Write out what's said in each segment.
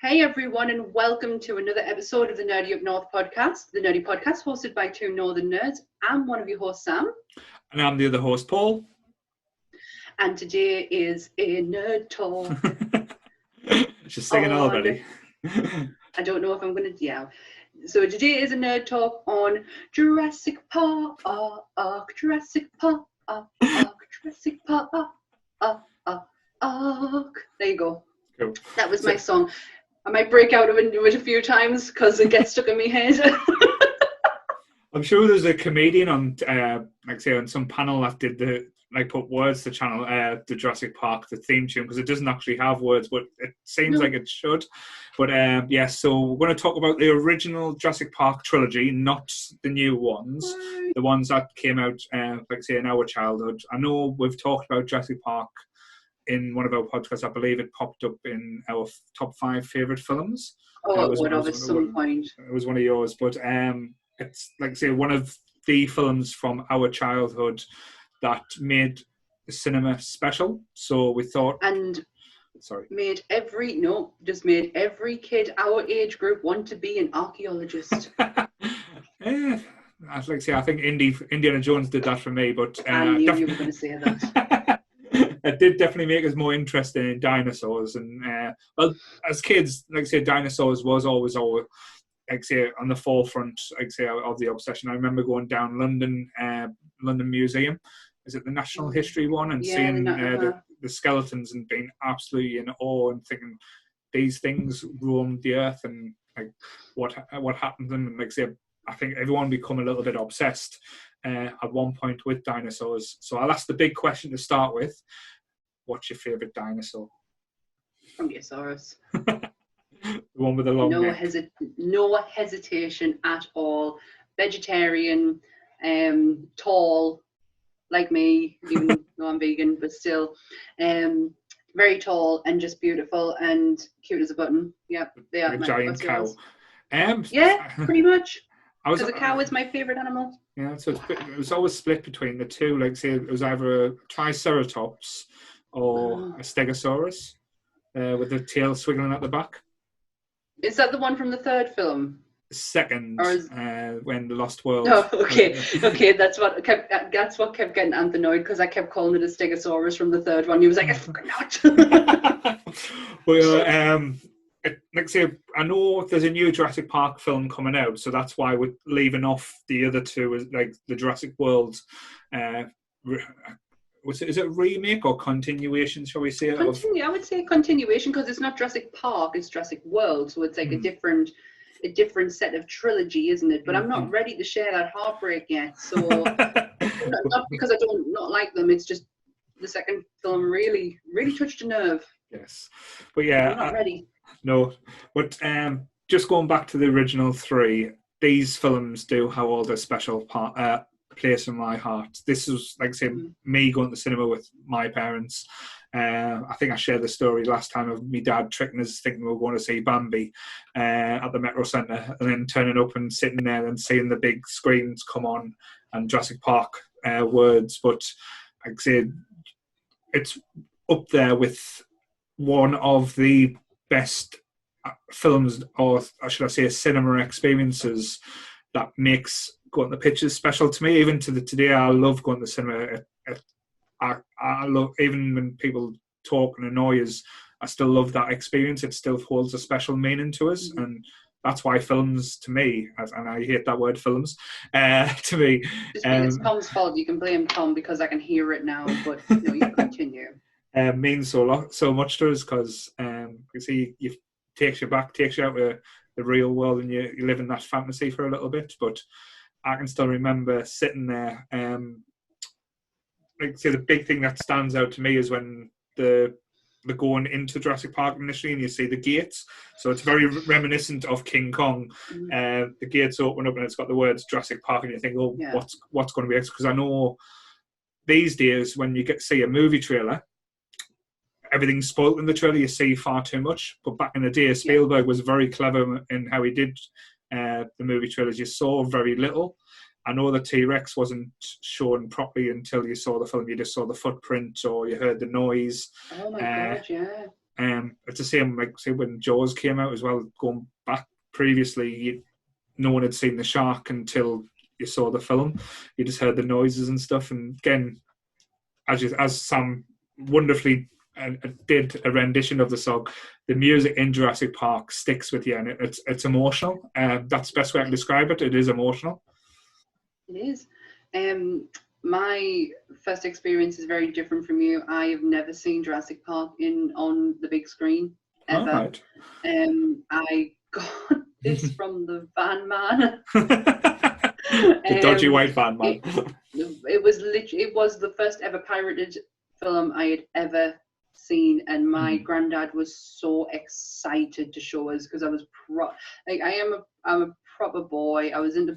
Hey everyone, and welcome to another episode of the Nerdy Up North podcast, the Nerdy podcast hosted by two Northern nerds. I'm one of your hosts, Sam. And I'm the other host, Paul. And today is a nerd talk. She's singing already. I don't know if I'm going to, So today is a nerd talk on Jurassic Park, Jurassic Park, Jurassic Park, There you go. Cool. That was my song. I might break out of it a few times because it gets stuck in my head. I'm sure there's a comedian on, on some panel that did put words to channel the Jurassic Park, the theme tune, because it doesn't actually have words, but it seems like it should. But so we're going to talk about the original Jurassic Park trilogy, not the new ones, the ones that came out, in our childhood. I know we've talked about Jurassic Park in one of our podcasts. I believe it popped up in our top 5 favourite films. Oh, it would have at some point. It was one of yours, but it's one of the films from our childhood that made the cinema special. So we thought, made every kid our age group want to be an archaeologist. I think Indiana Jones did that for me, but I knew you were going to say that. It did definitely make us more interested in dinosaurs, and as kids, dinosaurs was always on the forefront, of the obsession. I remember going down London Museum, is it the National History one, and seeing the skeletons and being absolutely in awe and thinking these things roamed the earth and what happened to them. And I think everyone become a little bit obsessed at one point with dinosaurs. So I'll ask the big question to start with. What's your favourite dinosaur? Brontosaurus. The one with the long neck. No hesitation at all. Vegetarian, tall, like me, even though I'm vegan, but still. Very tall and just beautiful and cute as a button. Yep, they are. A giant cow. Yeah, pretty much. Because a cow is my favourite animal. Yeah, so it was always split between the two. It was either a Triceratops or a Stegosaurus with the tail swiggling at the back. Is that the one from the third film? Second, when the Lost World. Oh, okay. That's what kept getting Anthony annoyed, because I kept calling it a Stegosaurus from the third one. He was like, "I forgot." Well, I know there's a new Jurassic Park film coming out, so that's why we're leaving off the other two, the Jurassic World. Is it a remake or continuation, shall we say? I would say continuation, because it's not Jurassic Park, it's Jurassic World, so it's a different set of trilogy, isn't it? But I'm not ready to share that heartbreak yet. So not because I don't not like them. It's just the second film really, really touched a nerve. Yes, but yeah, I'm not ready. No, but just going back to the original 3, these films do have all the special place in my heart. This was, me going to the cinema with my parents. I think I shared the story last time of my dad tricking us thinking we were going to see Bambi at the Metro Centre, and then turning up and sitting there and seeing the big screens come on and Jurassic Park words. But it's up there with one of the best films, or should I say cinema experiences, that makes going to the pictures special to me. Even to today, I love going to the cinema. I love, even when people talk and annoy us, I still love that experience. It still holds a special meaning to us, and that's why films, to me, and I hate that word, films, to me. It's Tom's fault. You can blame Tom because I can hear it now, but you continue. Means so much to us, because you see, it takes you out of the real world, and you live in that fantasy for a little bit. But I can still remember sitting there. The big thing that stands out to me is when they're going into Jurassic Park initially, and you see the gates. So it's very reminiscent of King Kong. The gates open up, and it's got the words Jurassic Park, and you think, what's going to be extra? Because I know these days when you see a movie trailer, everything's spoiled in the trailer. You see far too much. But back in the day, Spielberg was very clever in how he did the movie trailers. You saw very little. I know the T-Rex wasn't shown properly until you saw the film. You just saw the footprint or you heard the noise. Oh my God, yeah. It's the same, like say when Jaws came out as well. Going back previously, no one had seen the shark until you saw the film. You just heard the noises and stuff. And again, as Sam wonderfully did a rendition of the song, the music in Jurassic Park sticks with you, and it's emotional. That's the best way I can describe it. It is emotional. It is. My first experience is very different from you. I have never seen Jurassic Park on the big screen ever. Oh, right. I got this from the van man. The dodgy white van man. It was the first ever pirated film I had ever seen, and my granddad was so excited to show us, because I was I'm a proper boy. I was into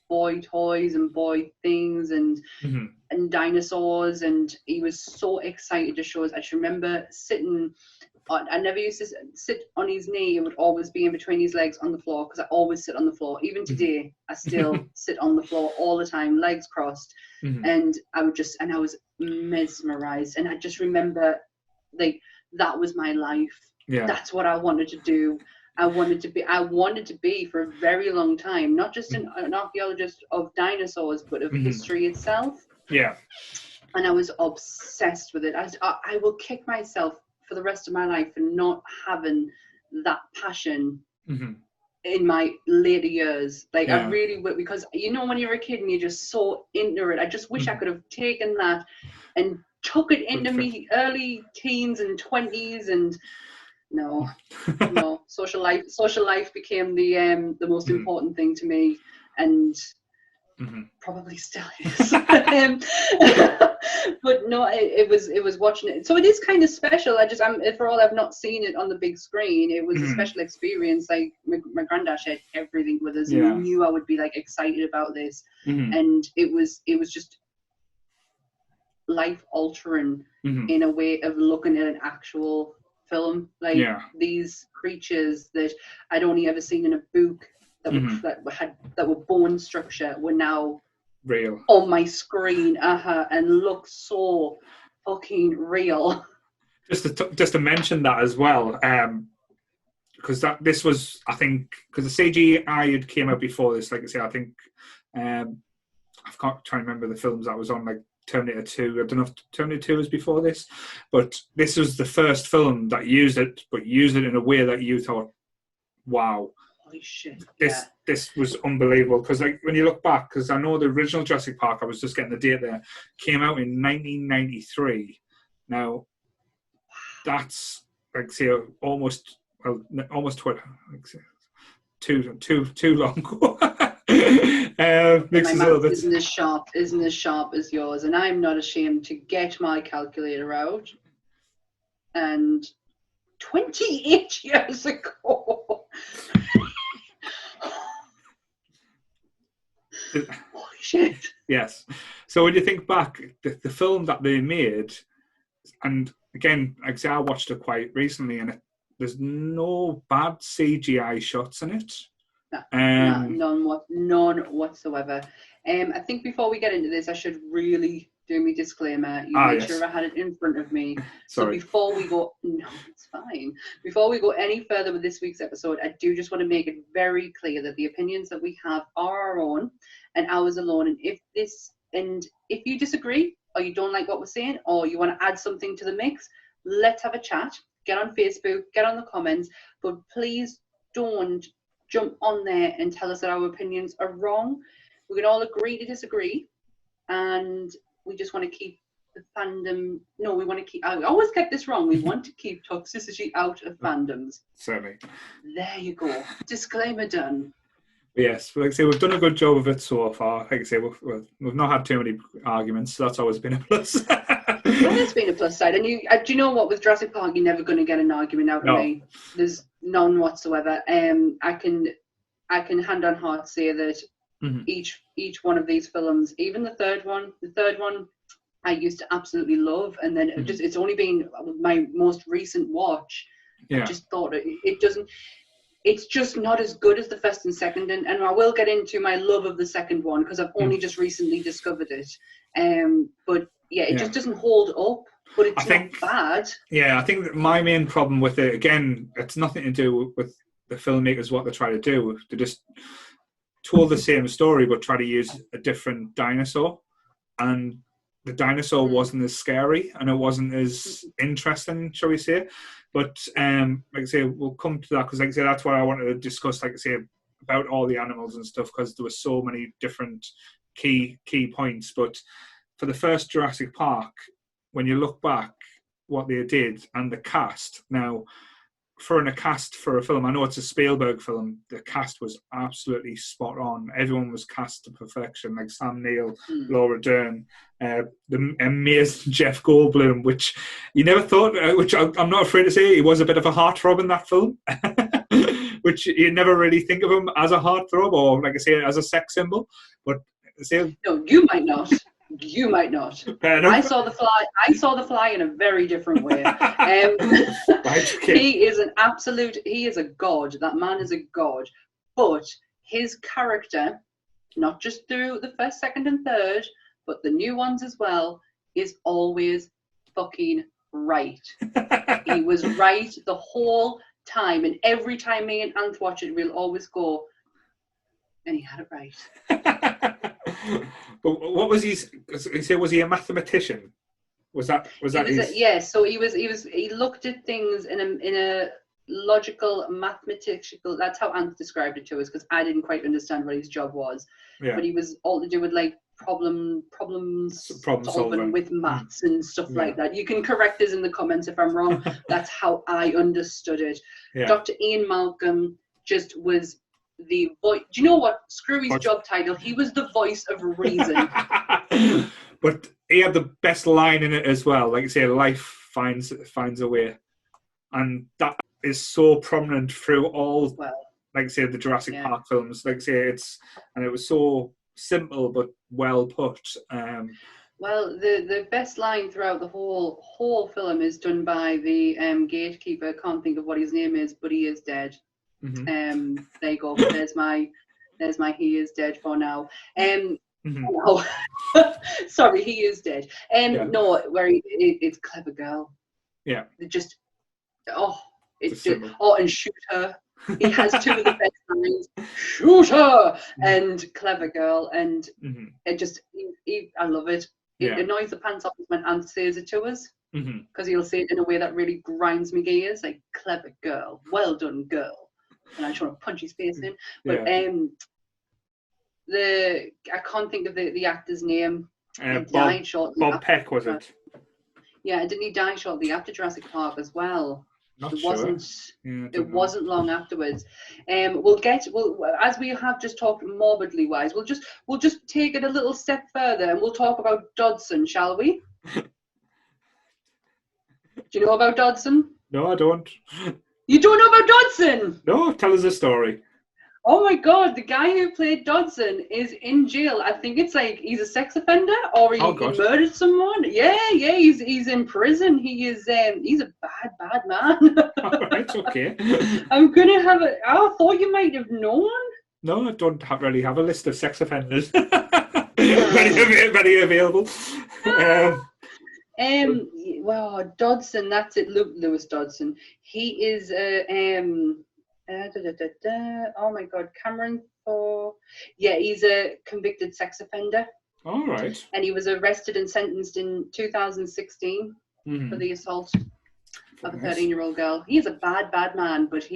boy toys and boy things and dinosaurs, and he was so excited to show us. I just remember sitting on, I never used to sit on his knee. It would always be in between his legs on the floor, because I always sit on the floor. Even today, I still sit on the floor all the time, legs crossed. And I was mesmerized. And I just remember, like, that was my life. Yeah. That's what I wanted to do. I wanted to be for a very long time, not just an archaeologist of dinosaurs, but of history itself. Yeah. And I was obsessed with it. I will kick myself for the rest of my life for not having that passion in my later years. Like, I really would, because when you're a kid and you're just so into it, I just wish I could have taken that and took it into me early teens and 20s, and no, social life became the most important thing to me, and probably still is. But no, it was watching it. So it is kind of special. For all I've not seen it on the big screen, it was a special experience. Like, my granddad shared everything with us, and he knew I would be like excited about this, and it was just life altering in a way of looking at an actual film. Like, these creatures that I'd only ever seen in a book that were bone structure were now real on my screen, and look so fucking real. Just to mention that as well, because this was, I think, because the CGI had came out before this. Like I say, I think I've got trying to remember the films that was on, like Terminator 2. I don't know if Terminator 2 was before this, but this was the first film that used it in a way that you thought, wow. Holy shit. This was unbelievable, because like when you look back, because I know the original Jurassic Park, I was just getting the date there, came out in 1993. Now that's like say almost 20, like, too long. My math isn't as sharp as yours, and I'm not ashamed to get my calculator out. And 28 years ago. Holy shit. Yes. So when you think back, the film that they made, and again, like I say, I watched it quite recently, and there's no bad CGI shots in it. None whatsoever. I think before we get into this, I should really do my disclaimer. You made sure I had it in front of me. So before we go, no, it's fine. Before we go any further with this week's episode, I do just want to make it very clear that the opinions that we have are our own and ours alone. And if you disagree, or you don't like what we're saying, or you want to add something to the mix, let's have a chat. Get on Facebook, get on the comments, but please don't jump on there and tell us that our opinions are wrong. We can all agree to disagree, and we just want to keep the fandom. No, we want to keep. I always get this wrong. We want to keep toxicity out of fandoms. Certainly. There you go. Disclaimer done. Yes, like I say, we've done a good job of it so far. Like I say, we've not had too many arguments, so that's always been a plus. Well, it's been a plus side. And do you know what? With Jurassic Park, you're never going to get an argument out of me. There's none whatsoever. I can hand on heart say that each one of these films, even the third one, I used to absolutely love, and then it's only been my most recent watch. I just thought it's just not as good as the first and second, and I will get into my love of the second one because I've only just recently discovered it. But yeah, it just doesn't hold up. but it's not bad. Yeah, I think that my main problem with it, again, it's nothing to do with the filmmakers, what they try to do. They just told the same story, but try to use a different dinosaur. And the dinosaur wasn't as scary and it wasn't as interesting, shall we say. But like I say, we'll come to that because, like I say, that's what I wanted to discuss, like I say, about all the animals and stuff, because there were so many different key points. But for the first Jurassic Park, when you look back what they did and the cast, now for a cast for a film, I know it's a Spielberg film, the cast was absolutely spot on. Everyone was cast to perfection, like Sam Neill, Laura Dern, the amazing Jeff Goldblum, which you never thought, which I'm not afraid to say, he was a bit of a heartthrob in that film, which you never really think of him as a heartthrob or, like I say, as a sex symbol. But no, you might not. You might not. I saw the fly. I saw the fly in a very different way. Right, okay. He is an absolute. He is a god. That man is a god. But his character, not just through the first, second, and third, but the new ones as well, is always fucking right. He was right the whole time, and every time me and Ant watch it, we'll always go, and he had it right. But what was he said? Was he a mathematician? Was that So he looked at things in a logical, mathematical. That's how Ant described it to us, because I didn't quite understand what his job was. Yeah. But he was all to do with like problem solving with maths and stuff like that. You can correct us in the comments if I'm wrong. That's how I understood it. Yeah. Dr. Ian Malcolm just was the voice. Do you know what? Screw his job title. He was the voice of reason. But he had the best line in it as well. Like I say, life finds a way, and that is so prominent through all. Well, like I say, the Jurassic Park films. Like I say, it was so simple but well put. Well, the best line throughout the whole film is done by the gatekeeper. I can't think of what his name is, but he is dead. Mm-hmm. There you go. There's my he is dead for now. No. Sorry, he is dead. No, it's clever girl. Yeah. And shoot her. He has two of the best lines. Shoot her and clever girl, and it just I love it. It annoys the pants off when Ant says it to us, because he'll say it in a way that really grinds me gears, like clever girl, well done girl. And I just want to punch his face in. But I can't think of the actor's name. Died shortly. Bob Peck, was it? Yeah, didn't he die shortly after Jurassic Park as well? It wasn't long afterwards. As we have just talked morbidly wise, we'll just take it a little step further and we'll talk about Dodson, shall we? Do you know about Dodson? No, I don't. You don't know about Dodson? No, tell us a story. Oh my God, the guy who played Dodson is in jail. I think it's like he's a sex offender or he murdered someone. Yeah, he's in prison. He's a bad man. Alright, okay. I'm gonna have I thought you might have known. No, I don't really have a list of sex offenders. Very available. Well, Dodson, that's it. Lewis Dodson. He is oh my God, Cameron Thor. Yeah, he's a convicted sex offender. All right. And he was arrested and sentenced in 2016 for the assault of a 13-year-old girl. He is a bad man, but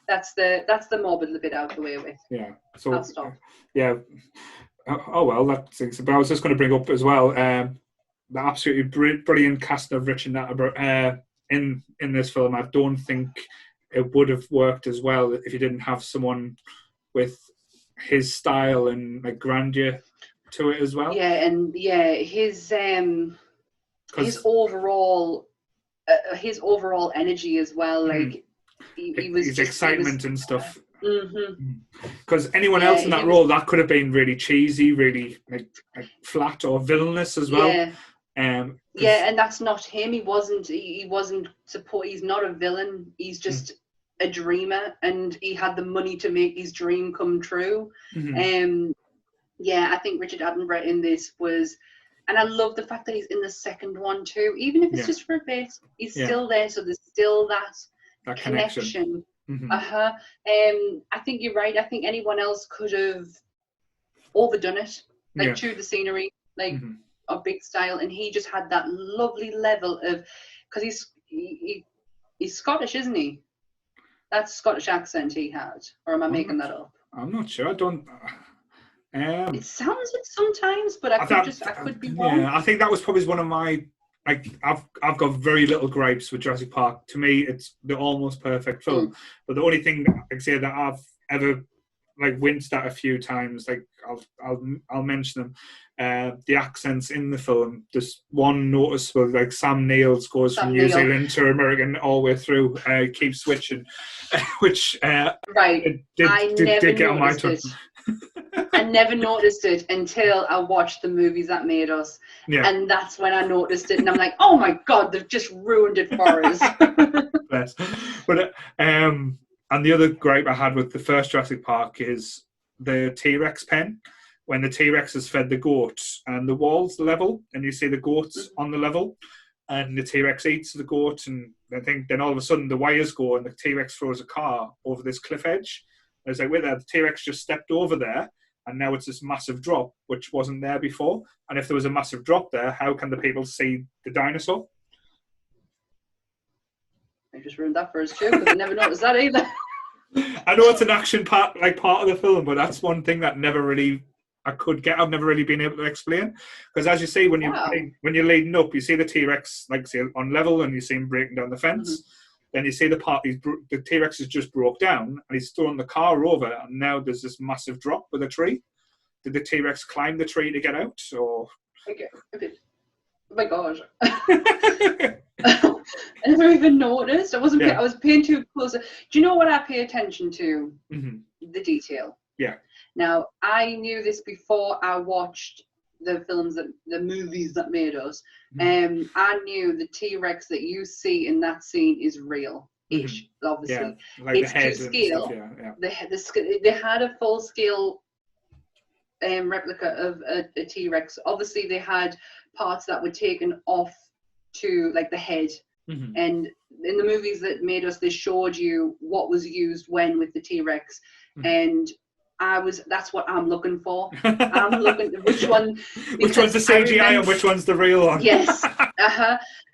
that's the morbid bit out the way with. Yeah. So I'll stop. Yeah. Oh well, that's. But I was just going to bring up as well the absolutely brilliant cast of Richard Attenborough in this film. I don't think it would have worked as well if you didn't have someone with his style and like grandeur to it as well. Yeah, and his overall energy as well. Like he was his excitement and stuff. Because anyone else in that role, that could have been really cheesy, really like flat or villainous as well. Yeah. And that's not him. He wasn't he's not a villain. He's just a dreamer, and he had the money to make his dream come true. I think Richard Attenborough in this was And I love the fact that he's in the second one too, even if it's just for a bit. He's still there, so there's still that connection. Mm-hmm. I think you're right. I think anyone else could have overdone it, like chewed the scenery, like a big style, and he just had that lovely level of, because he's Scottish, isn't he? That Scottish accent he had, or am I making that up? I'm not sure. I don't. It sounds it sometimes, but I could be wrong. Yeah, I think that was probably one of my, like, I've got very little gripes with Jurassic Park. To me, it's the almost perfect film. But the only thing I can say that I've ever like winced at a few times, like I'll mention them. The accents in the film. There's one noticeable, like Sam Neill's goes from New Zealand to American all the way through. Keeps switching, which I never noticed it. I never noticed it until I watched the movies that made us, and that's when I noticed it. And I'm like, oh my god, they've just ruined it for us. Bless. But and the other gripe I had with the first Jurassic Park is the T-Rex pen. When the T-Rex has fed the goats and the wall's level, and you see the goats on the level, and the T-Rex eats the goat, and I think then all of a sudden the wires go and the T-Rex throws a car over this cliff edge. I was like, wait there, the T-Rex just stepped over there, and now it's this massive drop, which wasn't there before. And if there was a massive drop there, how can the people see the dinosaur? I just ruined that for us too, because I never noticed that either. I know it's an action part of the film, but that's one thing that never really I've never really been able to explain. Because as you see, when you're leading up, you see the T-Rex, like say, on level, and you see him breaking down the fence. Then you see the T-Rex has just broke down, and he's thrown the car over, and now there's this massive drop with a tree. Did the T-Rex climb the tree to get out, or? Okay. Oh my gosh. I never even noticed. I was paying too close. Do you know what I pay attention to? The detail. Yeah. Now, I knew this before I watched the movies that made us. I knew the T-Rex that you see in that scene is real-ish, obviously. Yeah, like it's to scale. Stuff, They had a full-scale replica of a T-Rex. Obviously, they had parts that were taken off to, like, the head. And in the movies that made us, they showed you what was used when with the T-Rex. And that's what I'm looking for. I'm looking which one's the CGI and which one's the real one. Yes.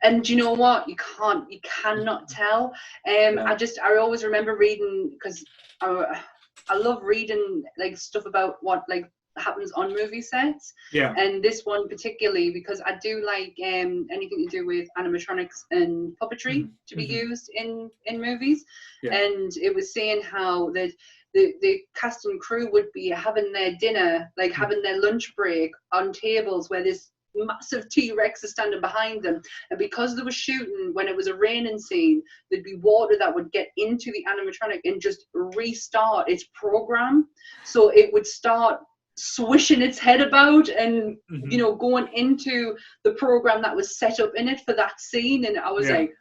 And do you know what? You cannot tell. I always remember reading, because I love reading like stuff about what like happens on movie sets. Yeah. And this one particularly, because I do like anything to do with animatronics and puppetry to be used in movies. Yeah. And it was saying how that the cast and crew would be having their dinner, like having their lunch break on tables where this massive T-Rex is standing behind them. And because they were shooting when it was a raining scene, there'd be water that would get into the animatronic and just restart its program. So it would start swishing its head about and, you know, going into the program that was set up in it for that scene. And I was like,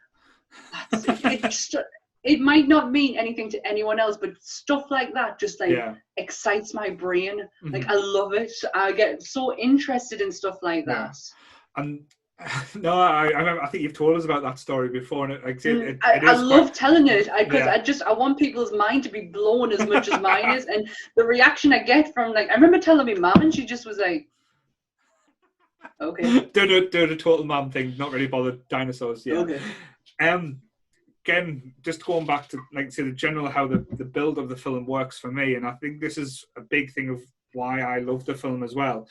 it might not mean anything to anyone else, but stuff like that just like excites my brain. Like, I love it. I get so interested in stuff like that. And no, I think you've told us about that story before, and I love telling it because I want people's mind to be blown as much as mine is, and the reaction I get from, like, I remember telling my mum, and she just was like, "Okay." do the total mum thing, not really bothered dinosaurs. Yeah. Okay. Again, just going back to, like, say, the general how the build of the film works for me, and I think this is a big thing of why I love the film as well.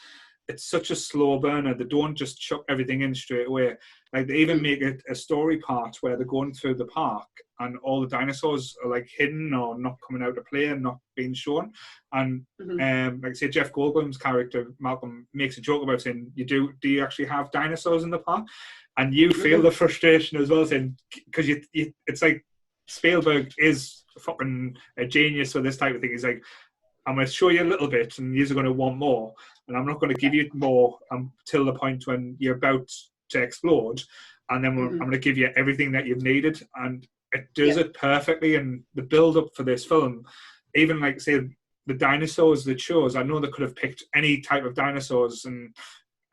It's such a slow burner. They don't just chuck everything in straight away. Like, they even make it a story part where they're going through the park and all the dinosaurs are like hidden or not coming out to play and not being shown. And like, say, Jeff Goldblum's character Malcolm makes a joke about saying, do you actually have dinosaurs in the park? And you feel the frustration as well, saying, because it's like Spielberg is fucking a genius for this type of thing. He's like, I'm going to show you a little bit, and you're going to want more, and I'm not going to give you more until the point when you're about to explode, and then I'm going to give you everything that you've needed, and it does it perfectly. And the build-up for this film, even like, say, the dinosaurs that chose, I know they could have picked any type of dinosaurs, and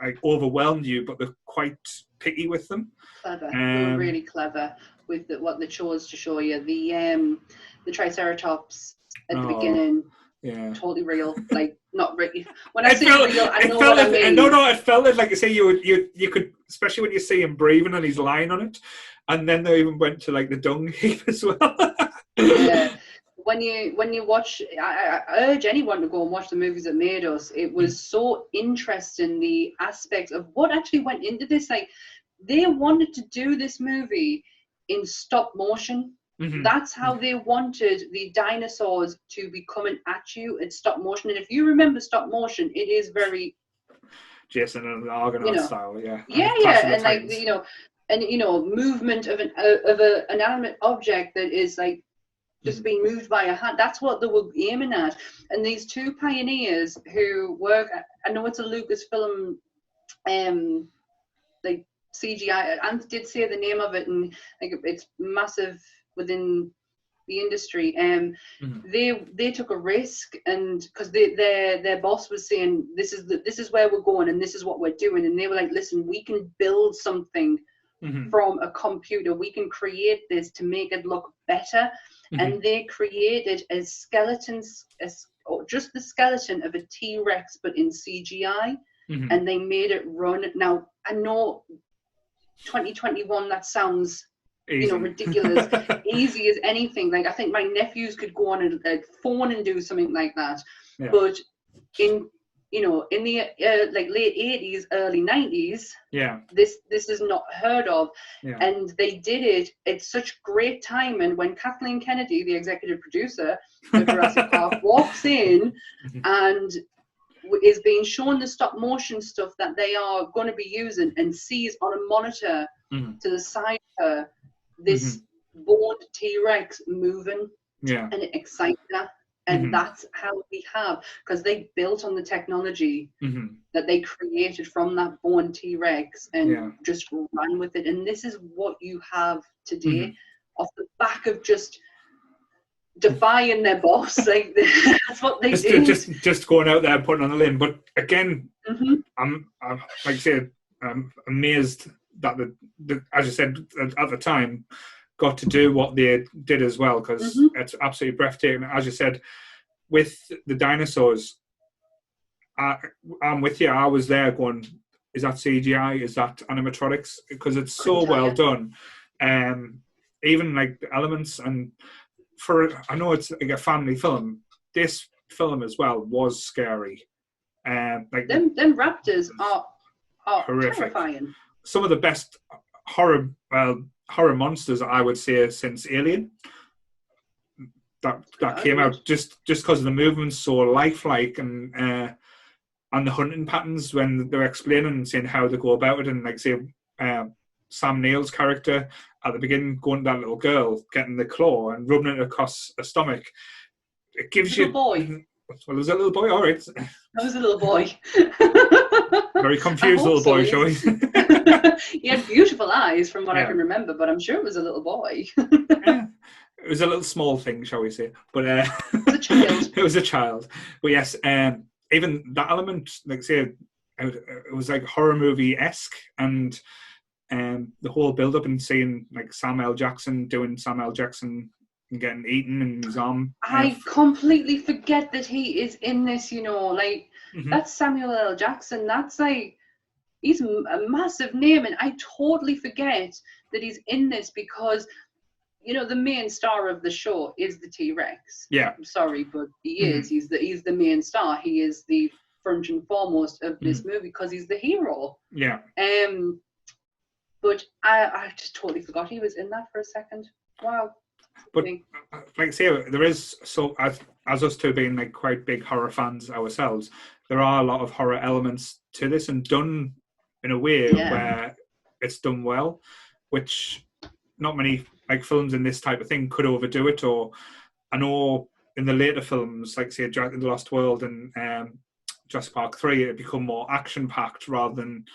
like overwhelmed you, but they're quite picky with them. Clever. They were really clever with what they chose to show you. The Triceratops at the beginning. Yeah. Totally real. Like, not really. When I say real, I know what I mean. No, it felt like I say you could, especially when you see him breathing and he's lying on it. And then they even went to like the dung heap as well. Yeah. When you watch, I urge anyone to go and watch the movies that made us. It was so interesting, the aspects of what actually went into this. Like, they wanted to do this movie in stop motion. Mm-hmm. That's how they wanted the dinosaurs to be coming at you in stop motion. And if you remember stop motion, it is very Jason and Argonaut style, yeah. And like movement of an inanimate object that is like just being moved by a hand. That's what they were aiming at. And these two pioneers who work, I know it's a Lucasfilm, like CGI. Ant did say the name of it, and like it's massive within the industry. They took a risk, and because their boss was saying this is where we're going and this is what we're doing, and they were like, listen, we can build something from a computer. We can create this to make it look better. And they created a skeleton, just the skeleton of a T-Rex, but in CGI, and they made it run. Now, I know 2021, that sounds ridiculous, easy as anything. Like, I think my nephews could go on a phone and do something like that. Yeah. But in the like late 80s, early 90s, this is not heard of. Yeah. And they did it at such great time. And when Kathleen Kennedy, the executive producer of Jurassic Park, walks in and is being shown the stop motion stuff that they are going to be using, and sees on a monitor to the side of her this boned T-Rex moving, and it excites her. And that's how we have, because they built on the technology that they created from that born T-Rex and just ran with it. And this is what you have today off the back of just defying their boss. Like, that's what they did. Just going out there and putting on a limb. But again, I'm like I said, I'm amazed that the as you said at the time, got to do what they did as well, because it's absolutely breathtaking. As you said, with the dinosaurs, I'm with you. I was there going, is that CGI? Is that animatronics? Because it's so well done. Even like the elements, and I know it's like a family film. This film as well was scary. Like them raptors are horrific. Terrifying. Some of the best horror monsters, I would say, since Alien. That came out just because of the movements so lifelike, and the hunting patterns when they're explaining and saying how they go about it, and like say Sam Neill's character at the beginning going to that little girl, getting the claw and rubbing it across her stomach. It gives you. Boy. Well, there's a little boy. All right. That was a little boy. Very confused little boy, shall we? He had beautiful eyes, from what I can remember, but I'm sure it was a little boy. It was a little small thing, shall we say? But it was a child. It was a child. But yes, even that element, like say, it was like horror movie-esque, and the whole build-up and seeing like Samuel Jackson doing Samuel Jackson and getting eaten in his arm. I completely forget that he is in this, like that's Samuel L. Jackson. That's like, he's a massive name, and I totally forget that he's in this, because the main star of the show is the T-Rex. Yeah. I'm sorry, but he is. He's the main star. He is the front and foremost of this movie, because he's the hero. Yeah. But I just totally forgot he was in that for a second. Wow. But like I say, there is, so as us two being like quite big horror fans ourselves, there are a lot of horror elements to this, and done in a way where it's done well, which not many like films in this type of thing could overdo it. Or I know in the later films, like say The Lost World and Jurassic Park 3, it become more action packed rather than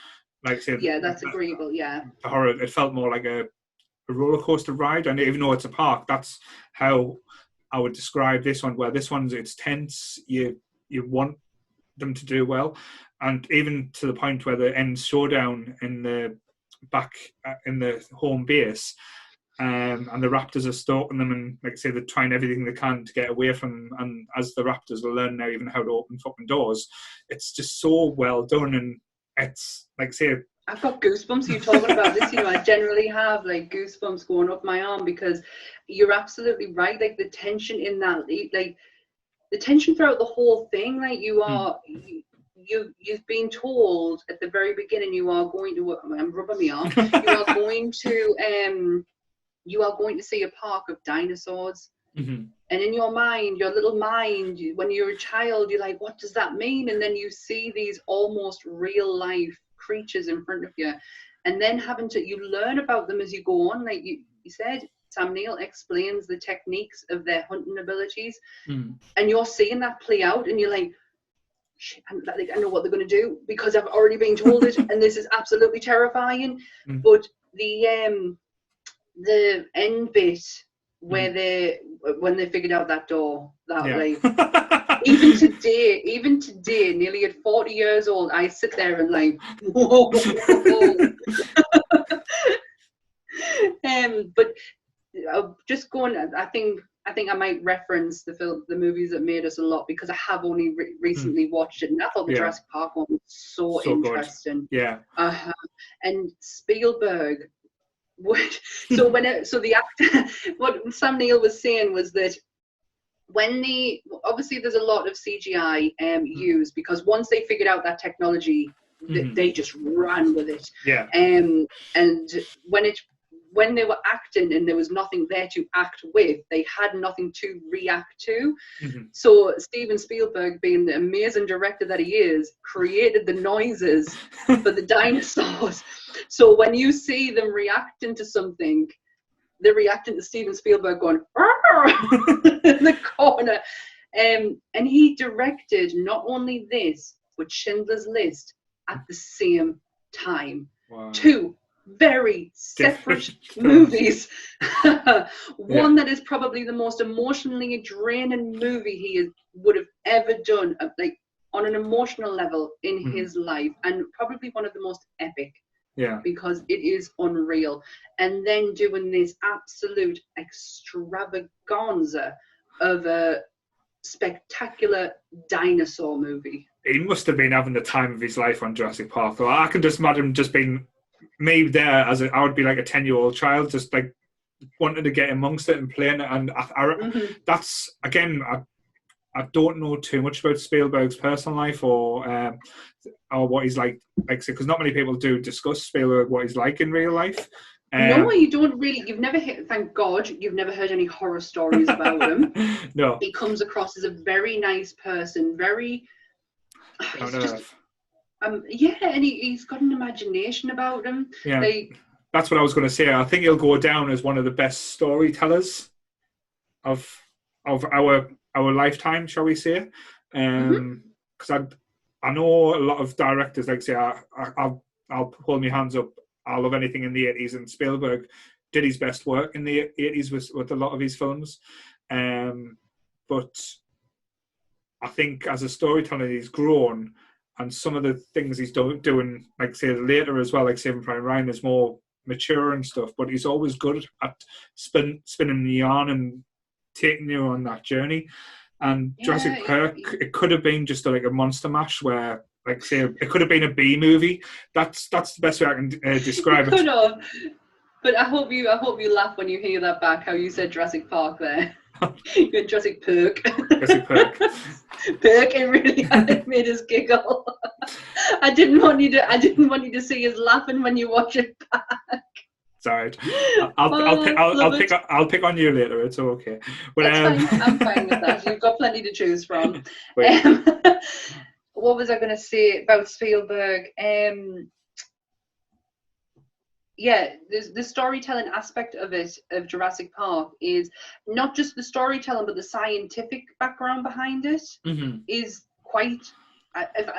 like say that's agreeable. The horror, it felt more like a roller coaster ride, and even though it's a park, that's how I would describe this one. Where this one's, it's tense. You want them to do well, and even to the point where the end showdown in the back in the home base, and the raptors are stalking them, and like I say, they're trying everything they can to get away from them. And as the raptors will learn now even how to open fucking doors, it's just so well done. And it's like I say, I've got goosebumps. You're talking about this, I generally have like goosebumps going up my arm, because you're absolutely right. Like the tension in that, like the tension throughout the whole thing, like you've been told at the very beginning you are going to. I'm rubbing me arm. You are going to see a park of dinosaurs. Mm-hmm. And in your mind, your little mind, when you're a child, you're like, what does that mean? And then you see these almost real life creatures in front of you. And then you learn about them as you go on. Like you said, Sam Neill explains the techniques of their hunting abilities. Mm. And you're seeing that play out, and you're like, shit, I know what they're going to do because I've already been told it. And this is absolutely terrifying. Mm. But the end bit where when they figured out that door, like even today, nearly at 40 years old, I sit there and like, whoa. But just going, I think I might reference the movies that made us a lot, because I have only recently watched it, and I thought the Jurassic Park one was so interesting. Good. Yeah. And Spielberg. So the actor, what Sam Neill was saying was that obviously there's a lot of CGI used, because once they figured out that technology, they just ran with it. Yeah. And when they were acting and there was nothing there to act with, they had nothing to react to. Mm-hmm. So Steven Spielberg, being the amazing director that he is, created the noises for the dinosaurs. So when you see them reacting to something, they're reacting to Steven Spielberg going in the corner. And he directed not only this, but Schindler's List at the same time. Wow. Two very separate movies. One that is probably the most emotionally draining movie he would have ever done, like on an emotional level in his life, and probably one of the most epic. Yeah. Because it is unreal. And then doing this absolute extravaganza of a spectacular dinosaur movie. He must have been having the time of his life on Jurassic Park. Though I can just imagine just being me there I would be like a 10-year-old child, just like wanting to get amongst it and playing it. And that's, again, I don't know too much about Spielberg's personal life or what he's like I said, because not many people do discuss Spielberg, what he's like in real life. No, you don't really. You've never thank God, you've never heard any horror stories about him. No. He comes across as a very nice person, very... yeah, and he's got an imagination about him. Yeah, that's what I was going to say. I think he'll go down as one of the best storytellers of our lifetime, shall we say? Because I know a lot of directors, like say, I'll hold my hands up. I love anything in the 80s, and Spielberg did his best work in the 80s with a lot of his films. But I think as a storyteller, he's grown. And some of the things he's doing, like say later as well, like Saving Private Ryan, is more mature and stuff. But he's always good at spinning the yarn and taking you on that journey. And Jurassic Park, it could have been just like a monster mash where, like say, it could have been a B movie. That's the best way I can describe it. Could have. But I hope you laugh when you hear that back. How you said Jurassic Park there. You're Jurassic Park. Jurassic Park. Park, it really made us giggle. I didn't want you to see us laughing when you watch it back. It's alright. I'll pick on you later. It's okay. But, fine. I'm fine with that. You've got plenty to choose from. What was I going to say about Spielberg? The storytelling aspect of Jurassic Park is not just the storytelling, but the scientific background behind it is quite.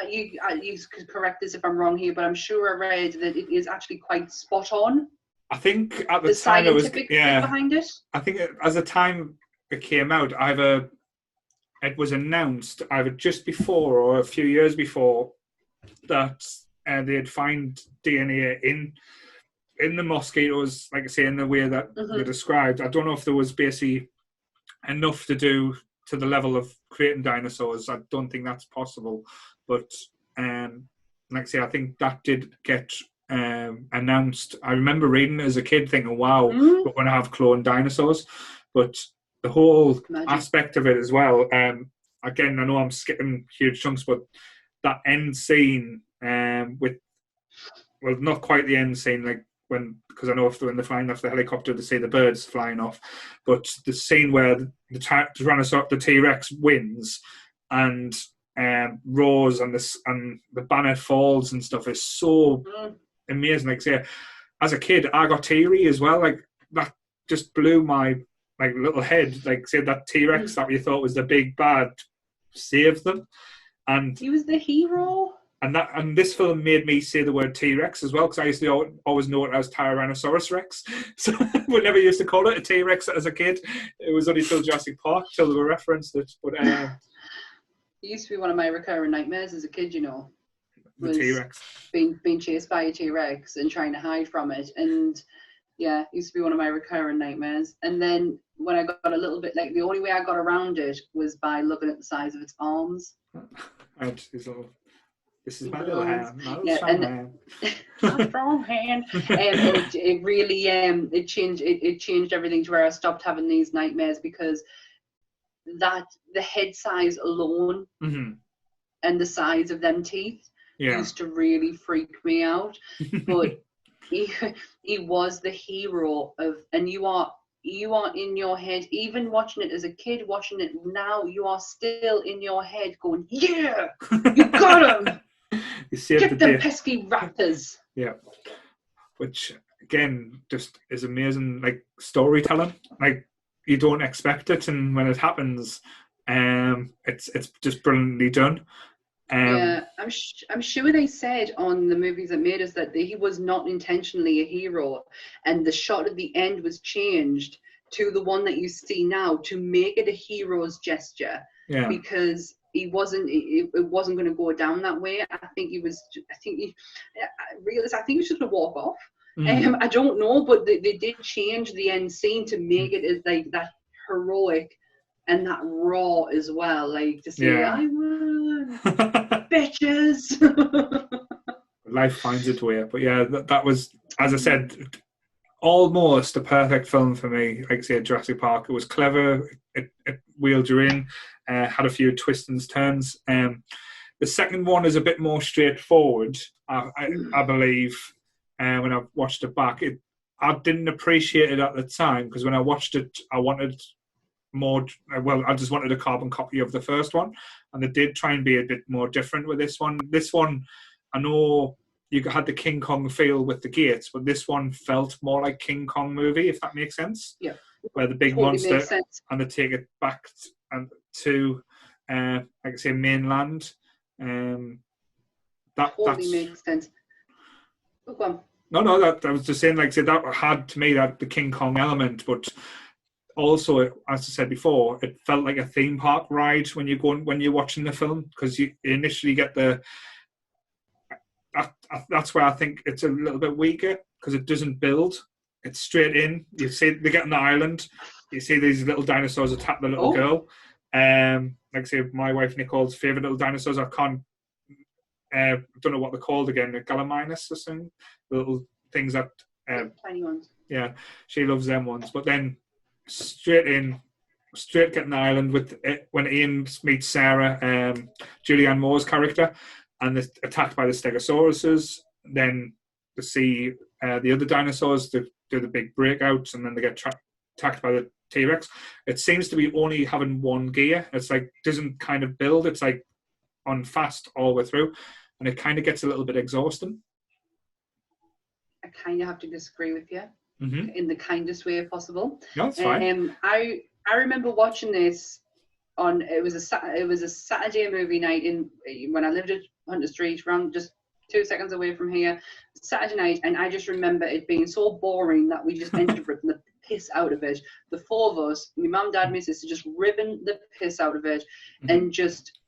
You could correct this if I'm wrong here, but I'm sure I read that it is actually quite spot on. I think at the time it was behind it. I think as the time it came out, either it was announced either just before or a few years before that they'd find DNA in the mosquitoes, like I say, in the way that they described. I don't know if there was basically enough to do to the level of creating dinosaurs. I don't think that's possible. But like I say, I think that did get announced. I remember reading it as a kid thinking, wow, we're going to have cloned dinosaurs. But the whole aspect of it as well, again, I know I'm skipping huge chunks, but that end scene with, well, not quite the end scene, like because I know when they're flying off the helicopter, they see the birds flying off, but the scene where the Tyrannosaurus, the T-Rex wins and roars and the banner falls and stuff is so amazing. Like say, as a kid, I got teary as well. Like that just blew my little head. Like say that T-Rex that we thought was the big bad saved them, and he was the hero. And this film made me say the word T-Rex as well, because I used to always know it as Tyrannosaurus Rex. So we never used to call it a T-Rex as a kid. It was only till Jurassic Park till they referenced it. But it used to be one of my recurring nightmares as a kid, you know. The T-Rex. Being chased by a T-Rex and trying to hide from it. And yeah, it used to be one of my recurring nightmares. And then when I got a little bit, like the only way I got around it was by looking at the size of its arms. This is my little hand, my little strong hand. My strong hand. And it really it changed everything to where I stopped having these nightmares, because the head size alone and the size of them teeth used to really freak me out. But he was the hero of, and you are in your head, even watching it as a kid, watching it now, you are still in your head going, yeah, you got him. Get them pesky raptors. Yeah, which again just is amazing, like storytelling. Like you don't expect it, and when it happens, it's just brilliantly done. Yeah, I'm sure they said on the movies that made us that he was not intentionally a hero, and the shot at the end was changed to the one that you see now to make it a hero's gesture. Yeah, because it wasn't going to go down that way. I think he was just going to walk off. I don't know, but they did change the end scene to make it as like that heroic and that raw as well, like to say, I won, bitches. Life finds its way. But yeah, that was, as I said, almost a perfect film for me. Like I say, Jurassic Park. It was clever. It wheeled you in. Had a few twists and turns. The second one is a bit more straightforward, I believe. When I watched it back, I didn't appreciate it at the time, because when I watched it, I wanted more. Well, I just wanted a carbon copy of the first one, and they did try and be a bit more different with this one. This one, I know you had the King Kong feel with the gates, but this one felt more like King Kong movie, if that makes sense. Yeah. Where the big monster, and they take it back to like I say, mainland. That makes sense. Oh, go on. No, that I was just saying, like I said, that had to me that the King Kong element, but also, as I said before, it felt like a theme park ride when you're watching the film, because you initially get that's where I think it's a little bit weaker, because it doesn't build. It's straight in. You see they get on the island. You see these little dinosaurs attack the little girl. Like I say, my wife Nicole's favourite little dinosaurs. I don't know what they're called again. The Gallimimus or something. The little things that tiny ones. Yeah, she loves them ones. But then straight getting the island with it, when Ian meets Sarah, Julianne Moore's character, and they're attacked by the Stegosauruses. Then to see the other dinosaurs, they do the big breakouts, and then they get attacked by the T-Rex. It seems to be only having one gear. It's like doesn't kind of build. It's like on fast all the way through, and it kind of gets a little bit exhausting. I kind of have to disagree with you in the kindest way possible. No, it's fine. I remember watching this on it was a Saturday movie night when I lived at Hunter Street, around just 2 seconds away from here. Saturday night, and I just remember it being so boring that we just ended up ripping the piss out of it. The four of us, my mum, dad, my sister, just ripping the piss out of it, and just.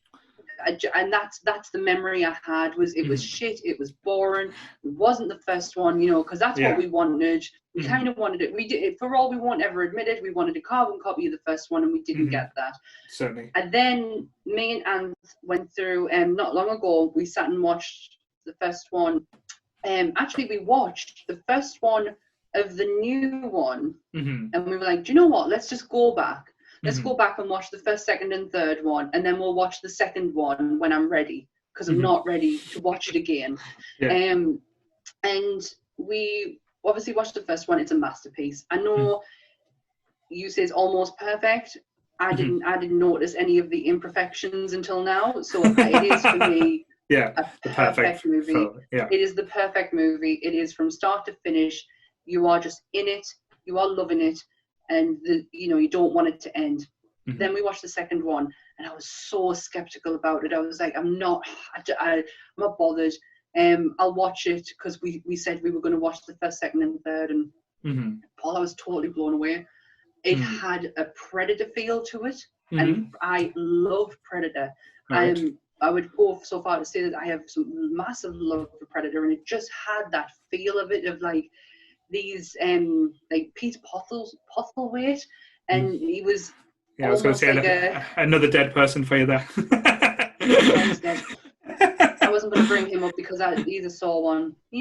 And that's the memory I had. Was it was shit, it was boring, it wasn't the first one, you know, because that's what we wanted. We kind of wanted it. We did it for all we won't ever admit it. We wanted a carbon copy of the first one, and we didn't get that. Certainly. And then me and Anne went through, not long ago, we sat and watched the first one. Actually, we watched the first one of the new one, and we were like, do you know what, let's just go back. Let's go back and watch the first, second, and third one, and then we'll watch the second one when I'm ready, because I'm not ready to watch it again. And we obviously watched the first one. It's a masterpiece. I know you say it's almost perfect. I didn't notice any of the imperfections until now. So it is for me a perfect movie. Film. Yeah. It is the perfect movie. It is from start to finish. You are just in it. You are loving it. And you don't want it to end. Then we watched the second one, and I was so skeptical about it. I was like, I'm not bothered. I'll watch it because we said we were going to watch the first, second, and third. And Paul, I was totally blown away. It had a Predator feel to it, and I love Predator. Right. I would go so far to say that I have some massive love for Predator, and it just had that feel of it, of like these like Pete Postlethwaite, and he was I was going to say like another dead person for you there. He's dead. I wasn't going to bring him up because he's a sore one, but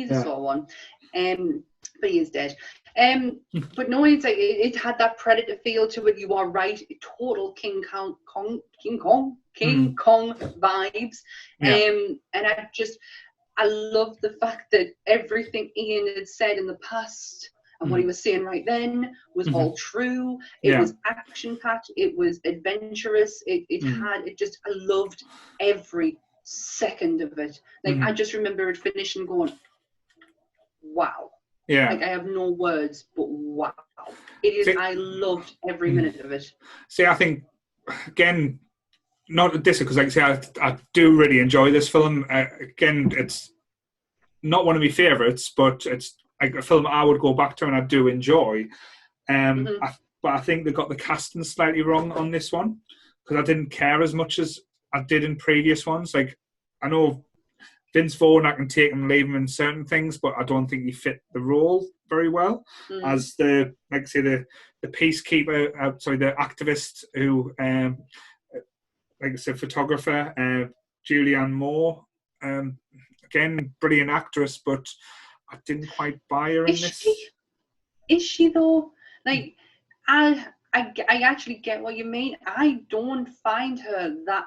he is dead. But no, it's like it had that Predator feel to it. You are right, total King Kong vibes. And I love the fact that everything Ian had said in the past and what he was saying right then was all true. It was action-packed. It was adventurous. I loved every second of it. Like, I just remember it finishing going, wow. Yeah. Like, I have no words, but wow. It is, I loved every minute of it. See, I think, again, not this, because like I say, I do really enjoy this film. Again, it's not one of my favourites, but it's like a film I would go back to and I do enjoy. But I think they got the casting slightly wrong on this one, because I didn't care as much as I did in previous ones. Like, I know Vince Vaughn, I can take and leave him in certain things, but I don't think he fit the role very well as the peacekeeper, the activist who, like I said, photographer, Julianne Moore. Again, brilliant actress, but I didn't quite buy her in this. Is she though? Like, I actually get what you mean. I don't find her that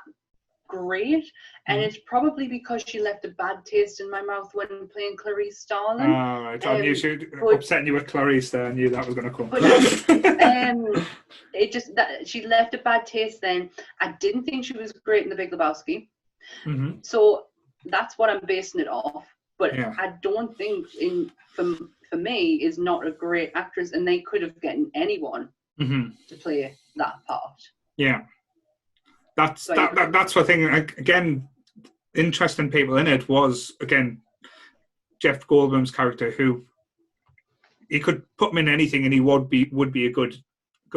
great, and it's probably because she left a bad taste in my mouth when playing Clarice Starling. Oh, right. I knew she upsetting you with Clarice there. I knew that was going to come. But, it just that she left a bad taste then. I didn't think she was great in The Big Lebowski. So that's what I'm basing it off. But I don't think for me is not a great actress, and they could have gotten anyone to play that part. Yeah. That's the thing. Again, interesting people in it was, again, Jeff Goldblum's character, who he could put him in anything and he would be a good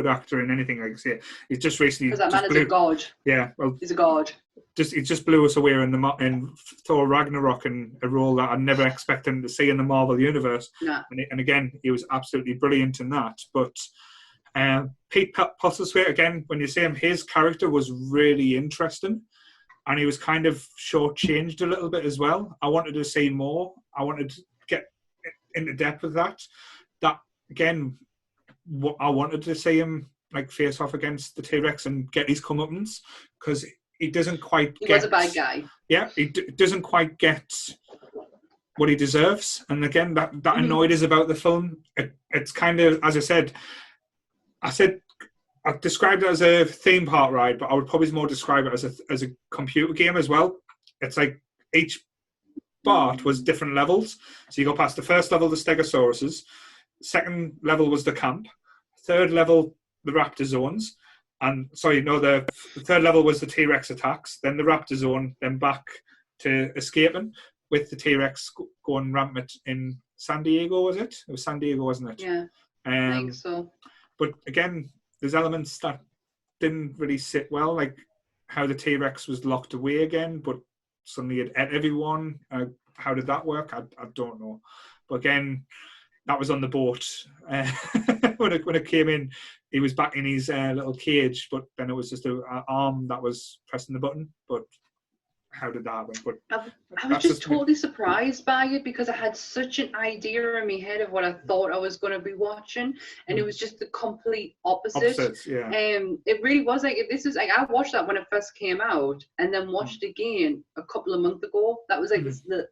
actor in anything. Like I say, he's just recently, because that man is a god. Yeah, well, he's a god. He just blew us away in Thor Ragnarok, in a role that I never expected him to see in the Marvel universe. Nah. And again, he was absolutely brilliant in that. But Pete Postlethwaite, again, when you see him, his character was really interesting, and he was kind of shortchanged a little bit as well. I wanted to see more. I wanted to get into depth with that. That, again, I wanted to see him like face off against the T-Rex and get his comeuppance, because he doesn't quite He was a bad guy. Yeah, he doesn't quite get what he deserves. And again, that annoyed us about the film. It's kind of, as I said, I described it as a theme park ride, but I would probably more describe it as a computer game as well. It's like each part was different levels. So you go past the first level, the Stegosauruses. Second level was the camp. Third level, the raptor zones. And the third level was the T-Rex attacks. Then the raptor zone. Then back to escaping with the T-Rex going rampant in San Diego. Was it? It was San Diego, wasn't it? Yeah. I think so. But again, there's elements that didn't really sit well, like how the T-Rex was locked away again, but suddenly it ate everyone. How did that work? I don't know. But again, that was on the boat. When it came in, he was back in his little cage, but then it was just an arm that was pressing the button. But how did that happen? But I was just totally surprised by it, because I had such an idea in my head of what I thought I was going to be watching, and it was just the complete opposite. Yeah. It really was like, this is like, I watched that when it first came out, and then watched it again a couple of months ago. That was like the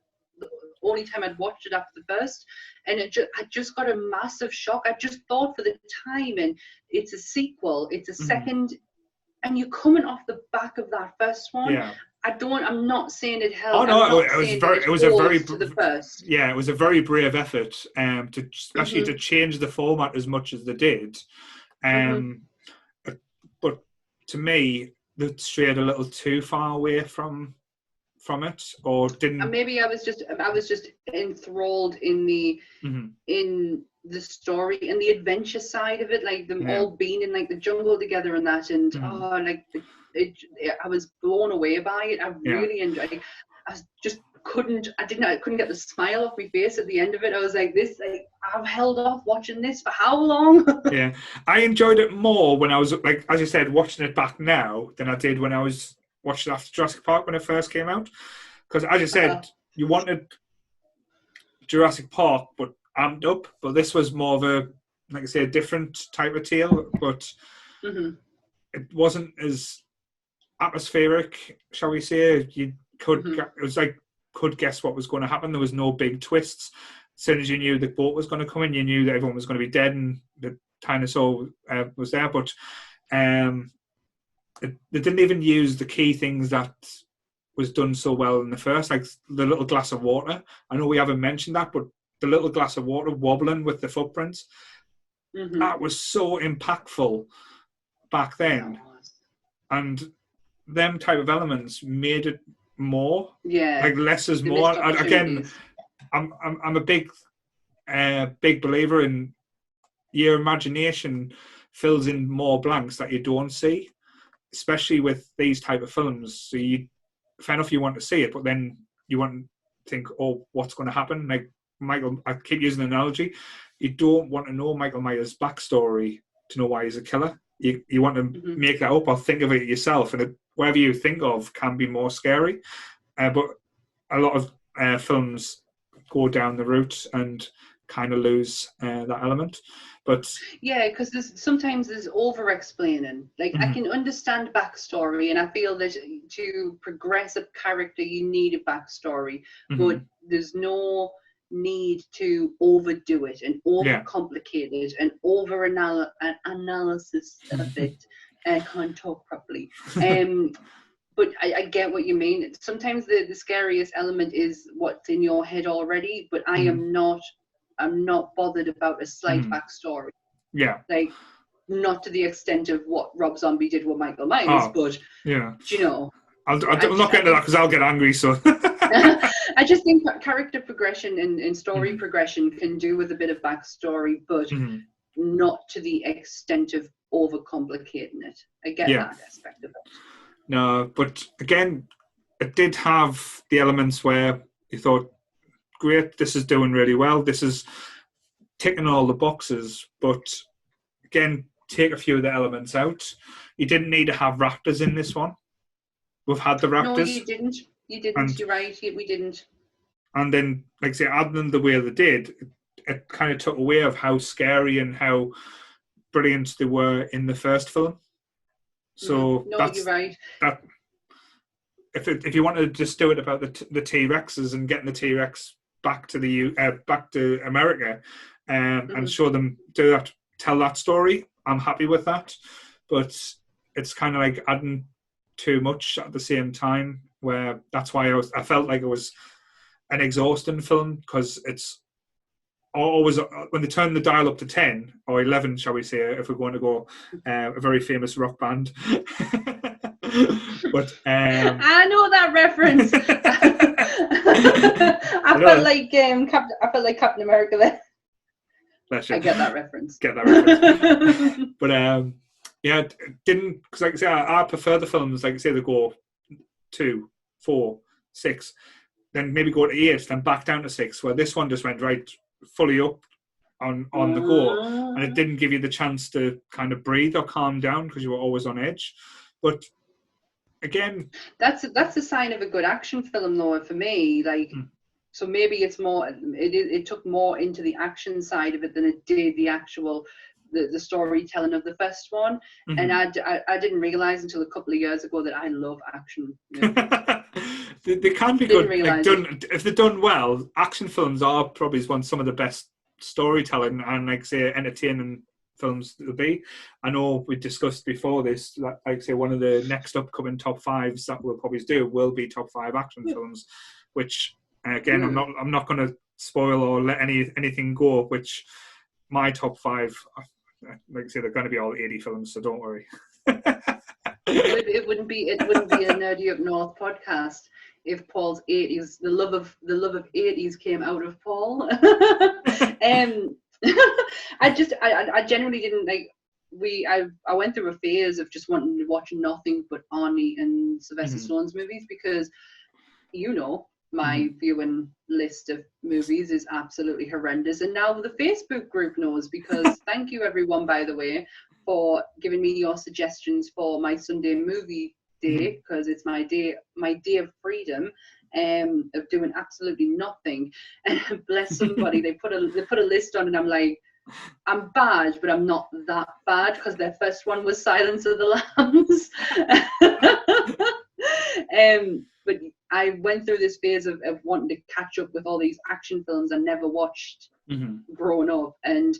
only time I'd watched it after the first, and I just got a massive shock. I just thought, for the time, and it's a sequel, it's a second, and you're coming off the back of that first one. Yeah. I'm not saying it helped. Oh no, it was a very to the first. Yeah, it was a very brave effort, to especially to change the format as much as they did. But to me, they strayed a little too far away from it, or didn't. And maybe I was just enthralled in the in the story and the adventure side of it, like them all being in like the jungle together and that, and I was blown away by it. I really enjoyed it. I couldn't get the smile off my face at the end of it. I was like, I've held off watching this for how long? Yeah, I enjoyed it more when I was, like, as you said, watching it back now than I did when I was watching it after Jurassic Park when it first came out. Because, as you said, you wanted Jurassic Park but amped up, but this was more of a, like I say, a different type of tale, but it wasn't as atmospheric, shall we say. You could it was like could guess what was going to happen. There was no big twists. As soon as you knew the boat was going to come in, you knew that everyone was going to be dead and the dinosaur was there. But they didn't even use the key things that was done so well in the first, like the little glass of water. I know we haven't mentioned that, but the little glass of water wobbling with the footprints, that was so impactful back then. And them type of elements made it more, like less is more. Again, I'm a big believer in your imagination fills in more blanks that you don't see, especially with these type of films. So fair enough, you want to see it, but then you want to think, oh, what's going to happen? Like Michael, I keep using an analogy. You don't want to know Michael Myers' backstory to know why he's a killer. You want to make that up or think of it yourself, and whatever you think of can be more scary. But a lot of films go down the route and kind of lose that element. But because sometimes there's over-explaining. Like, I can understand backstory, and I feel that to progress a character, you need a backstory, but there's no need to overdo it and overcomplicate it and analysis of it. I can't talk properly. But I get what you mean. Sometimes the scariest element is what's in your head already, but I'm not bothered about a slight backstory. Yeah. Like, not to the extent of what Rob Zombie did with Michael Myers, but you know. I'm not getting to that because I'll get angry, so. I just think character progression and story progression can do with a bit of backstory, but not to the extent of overcomplicating it. I get that aspect of it. No, but again, it did have the elements where you thought, great, this is doing really well, this is ticking all the boxes, but again, take a few of the elements out. You didn't need to have raptors in this one. We've had the raptors. No, you didn't. You're right. We didn't. And then, like I say, adding them the way they did, it kind of took away of how scary and how brilliant they were in the first film. So you're right. That if you wanted to just do it about the T-Rexes and getting the T-Rex back to America, and show them tell that story, I'm happy with that. But it's kind of like adding too much at the same time, where that's why I felt like it was an exhausting film, because it's always when they turn the dial up to 10 or 11, shall we say, if we're going to go a very famous rock band. But I know that reference. I felt like Captain America there. Bless you. I get that reference. But yeah, didn't, because like I say, I prefer the films, like I say, they go 2, 4, 6, then maybe go to 8, then back down to 6, where this one just went right fully up on the go, and it didn't give you the chance to kind of breathe or calm down because you were always on edge. But again, that's a sign of a good action film, though, for me. Like, so maybe it's more. It took more into the action side of it than it did the actual the storytelling of the first one. And I didn't realize until a couple of years ago that I love action movies. they can be good. Like, if they're done well, action films are probably some of the best storytelling and, like say, entertaining films to be. I know we discussed before this, like say, one of the next upcoming top 5s that we'll probably do will be top 5 action films, which again I'm not going to spoil or let anything go. Which my top 5, like I say, they're going to be all 80 films, so don't worry. It wouldn't be a Nerdy Up North podcast if Paul's 80s, the love of 80s came out of Paul. I generally didn't like. I went through a phase of just wanting to watch nothing but Arnie and Sylvester Stallone's movies, because my viewing list of movies is absolutely horrendous, and now the Facebook group knows, because thank you everyone, by the way, for giving me your suggestions for my Sunday movie day, because it's my day of freedom, of doing absolutely nothing. And bless somebody, they put a list on, and I'm like, I'm bad, but I'm not that bad, because their first one was Silence of the Lambs. But I went through this phase of wanting to catch up with all these action films I never watched growing up, and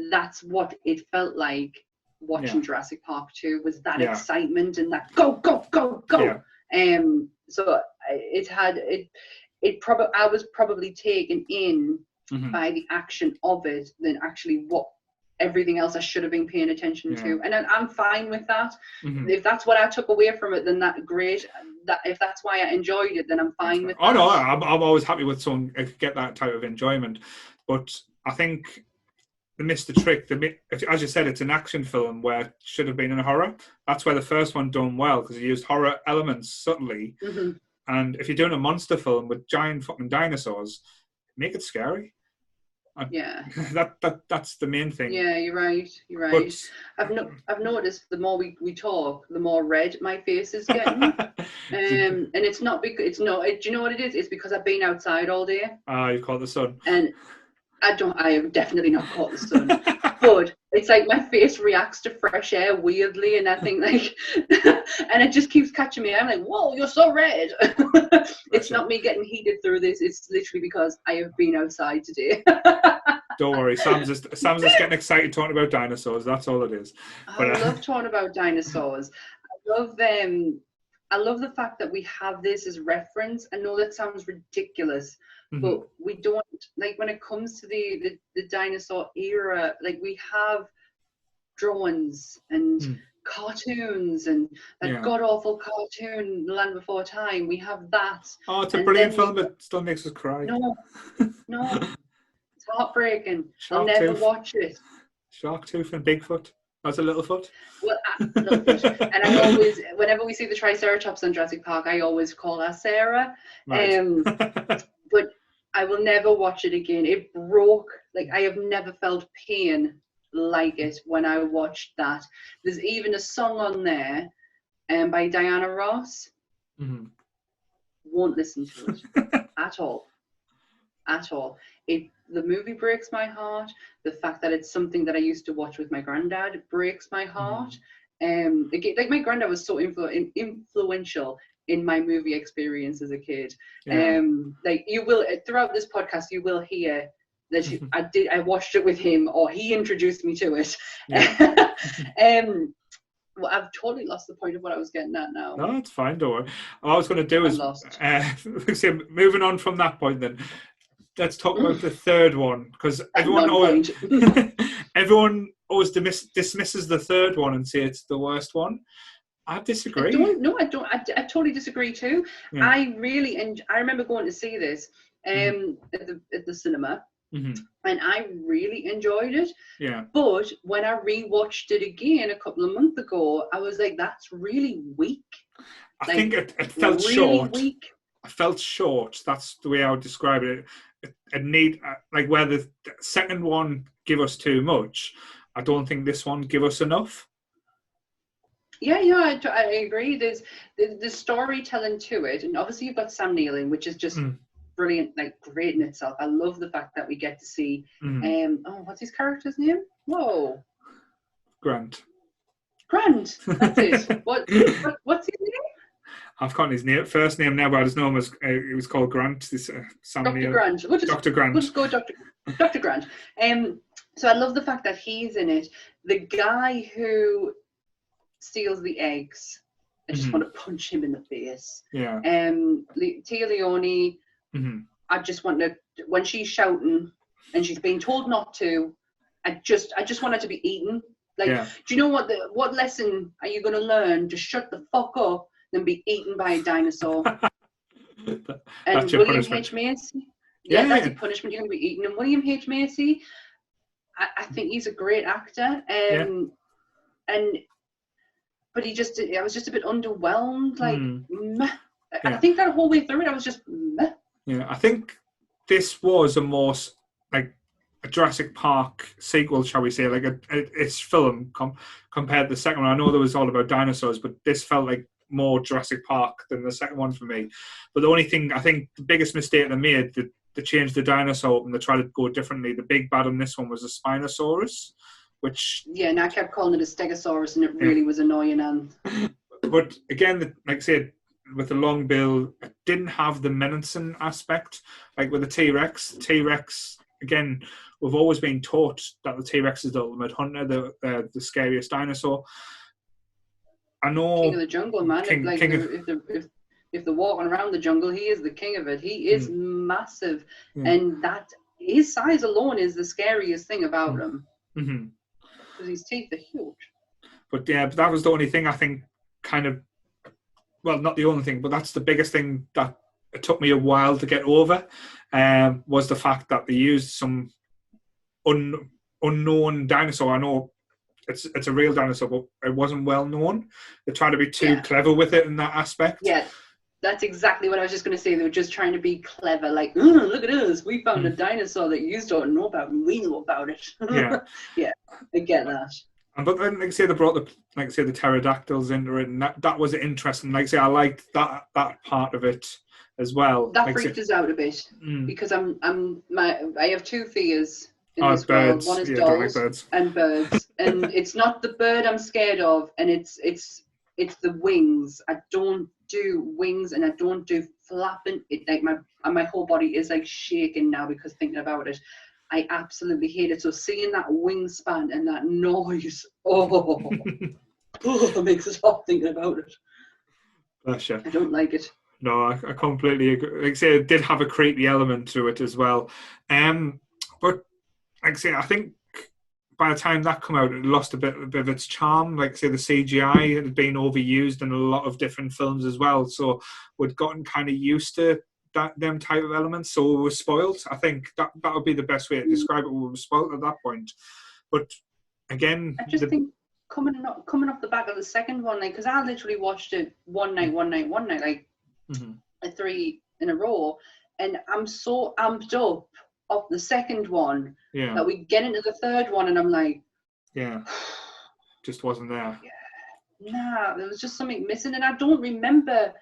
that's what it felt like watching Jurassic Park 2, was that excitement and that go go go go. So I was probably taken in by the action of it than actually what everything else I should have been paying attention to, and I'm fine with that. If that's what I took away from it, then that's great. If that's why I enjoyed it, then I'm fine with that. Oh no, I'm always happy with someone get that type of enjoyment. But I think they missed the trick. As you said, it's an action film where it should have been in a horror. That's where the first one done well, because it used horror elements subtly. And if you're doing a monster film with giant fucking dinosaurs, make it scary. That's the main thing. Yeah, you're right. But I've noticed the more we talk, the more red my face is getting. And it's not because do you know what it is? It's because I've been outside all day. You caught the sun. And I have definitely not caught the sun. But it's like my face reacts to fresh air weirdly, and I think like, and it just keeps catching me. I'm like, whoa, you're so red. It's not me getting heated through this. It's literally because I have been outside today. Don't worry, Sam's just getting excited talking about dinosaurs. That's all it is. I love talking about dinosaurs. I love the fact that we have this as reference. I know that sounds ridiculous, but we don't, like, when it comes to the dinosaur era, like, we have drawings and cartoons and that god-awful cartoon, The Land Before Time. We have that. Oh, it's a brilliant film. It still makes us cry. No. It's heartbreaking. I'll never watch it. Sharktooth and Bigfoot. That's a Littlefoot. Well, Littlefoot. And I always, whenever we see the Triceratops on Jurassic Park, I always call her Sarah. Right. But I will never watch it again. It broke. Like, I have never felt pain like it when I watched that. There's even a song on there by Diana Ross. Won't listen to it at all. The movie breaks my heart. The fact that it's something that I used to watch with my granddad breaks my heart. Again, like, my granddad was so influential in my movie experience as a kid. Like, you will, throughout this podcast, you will hear that I watched it with him, or he introduced me to it. Well, I've totally lost the point of what I was getting at now. No, it's fine, don't worry. All I was going to do is moving on from that point then. Let's talk about the third one, because everyone always dismisses the third one and say it's the worst one. I disagree. I don't. I totally disagree too. I remember going to see this at the cinema, and I really enjoyed it. Yeah. But when I rewatched it again a couple of months ago, I was like, that's really weak. I think it felt really short. Weak. I felt short. That's the way I would describe it. It need like where the second one give us too much. I don't think this one give us enough. Yeah, I agree. There's the storytelling to it, and obviously you've got Sam Neill in, which is just brilliant, like great in itself. I love the fact that we get to see what's his character's name? Whoa. Grant, that's it. What's his name? I've got his first name now, but I just know him as it was called Grant. This Sam Dr. Neill. Grant. Dr. Grant. We'll just go Dr. Grant. So I love the fact that he's in it. The guy who steals the eggs, I just want to punch him in the face. Yeah. Tia Leone, I just want to, when she's shouting and she's being told not to, I just want her to be eaten. Like, do you know what lesson are you going to learn? To shut the fuck up than be eaten by a dinosaur. And William H. Macy. Yeah, that's your punishment. You're going to be eaten. And William H. Macy, I think he's a great actor. But I was just a bit underwhelmed. Like, meh. I think that whole way through it, I was just meh. Yeah, I think this was a more like a Jurassic Park sequel, shall we say, like its film compared to the second one. I know there was all about dinosaurs, but this felt like more Jurassic Park than the second one for me. But the only thing, I think the biggest mistake they made, they changed the dinosaur and they tried to go differently. The big bad in this one was a Spinosaurus, which... Yeah, and I kept calling it a Stegosaurus, and it really was annoying. But again, like I said, with the long bill, it didn't have the menacing aspect. Like with the T-Rex, again, we've always been taught that the T-Rex is the ultimate hunter, the scariest dinosaur. I know... King of the jungle, man. If they're walking around the jungle, he is the king of it. He is massive. And that his size alone is the scariest thing about him. Because his teeth are huge. But that was the only thing I think kind of... Well, not the only thing, but that's the biggest thing that it took me a while to get over, was the fact that they used some unknown dinosaur. I know it's a real dinosaur, but it wasn't well known. They tried to be too clever with it in that aspect. Yeah, that's exactly what I was just going to say. They were just trying to be clever, like, look at us, we found a dinosaur that you don't know about, and we know about it. Yeah, I get that. But then, like I say, they brought the pterodactyls into it, and that was interesting. Like I say, I liked that part of it as well. That freaked us out a bit because I have two fears in this birds. world. One is dolls birds. And birds, and it's not the bird I'm scared of, and it's the wings. I don't do wings, and I don't do flapping. It like my whole body is like shaking now because thinking about it. I absolutely hate it. So seeing that wingspan and that noise, it makes us stop thinking about it. Bless you. I don't like it. No, I completely agree. Like I say, it did have a creepy element to it as well. But like I say, I think by the time that came out, it lost a bit of its charm. Like I say, the CGI had been overused in a lot of different films as well. So we'd gotten kind of used to them type of elements, so we were spoiled. I think that would be the best way to describe it. We were spoiled at that point. But again, I just think coming off the back of the second one, like, because I literally watched it one night, like 3 in a row, and I'm so amped up of the second one that we get into the third one, and I'm like, just wasn't there. Nah, there was just something missing, and I don't remember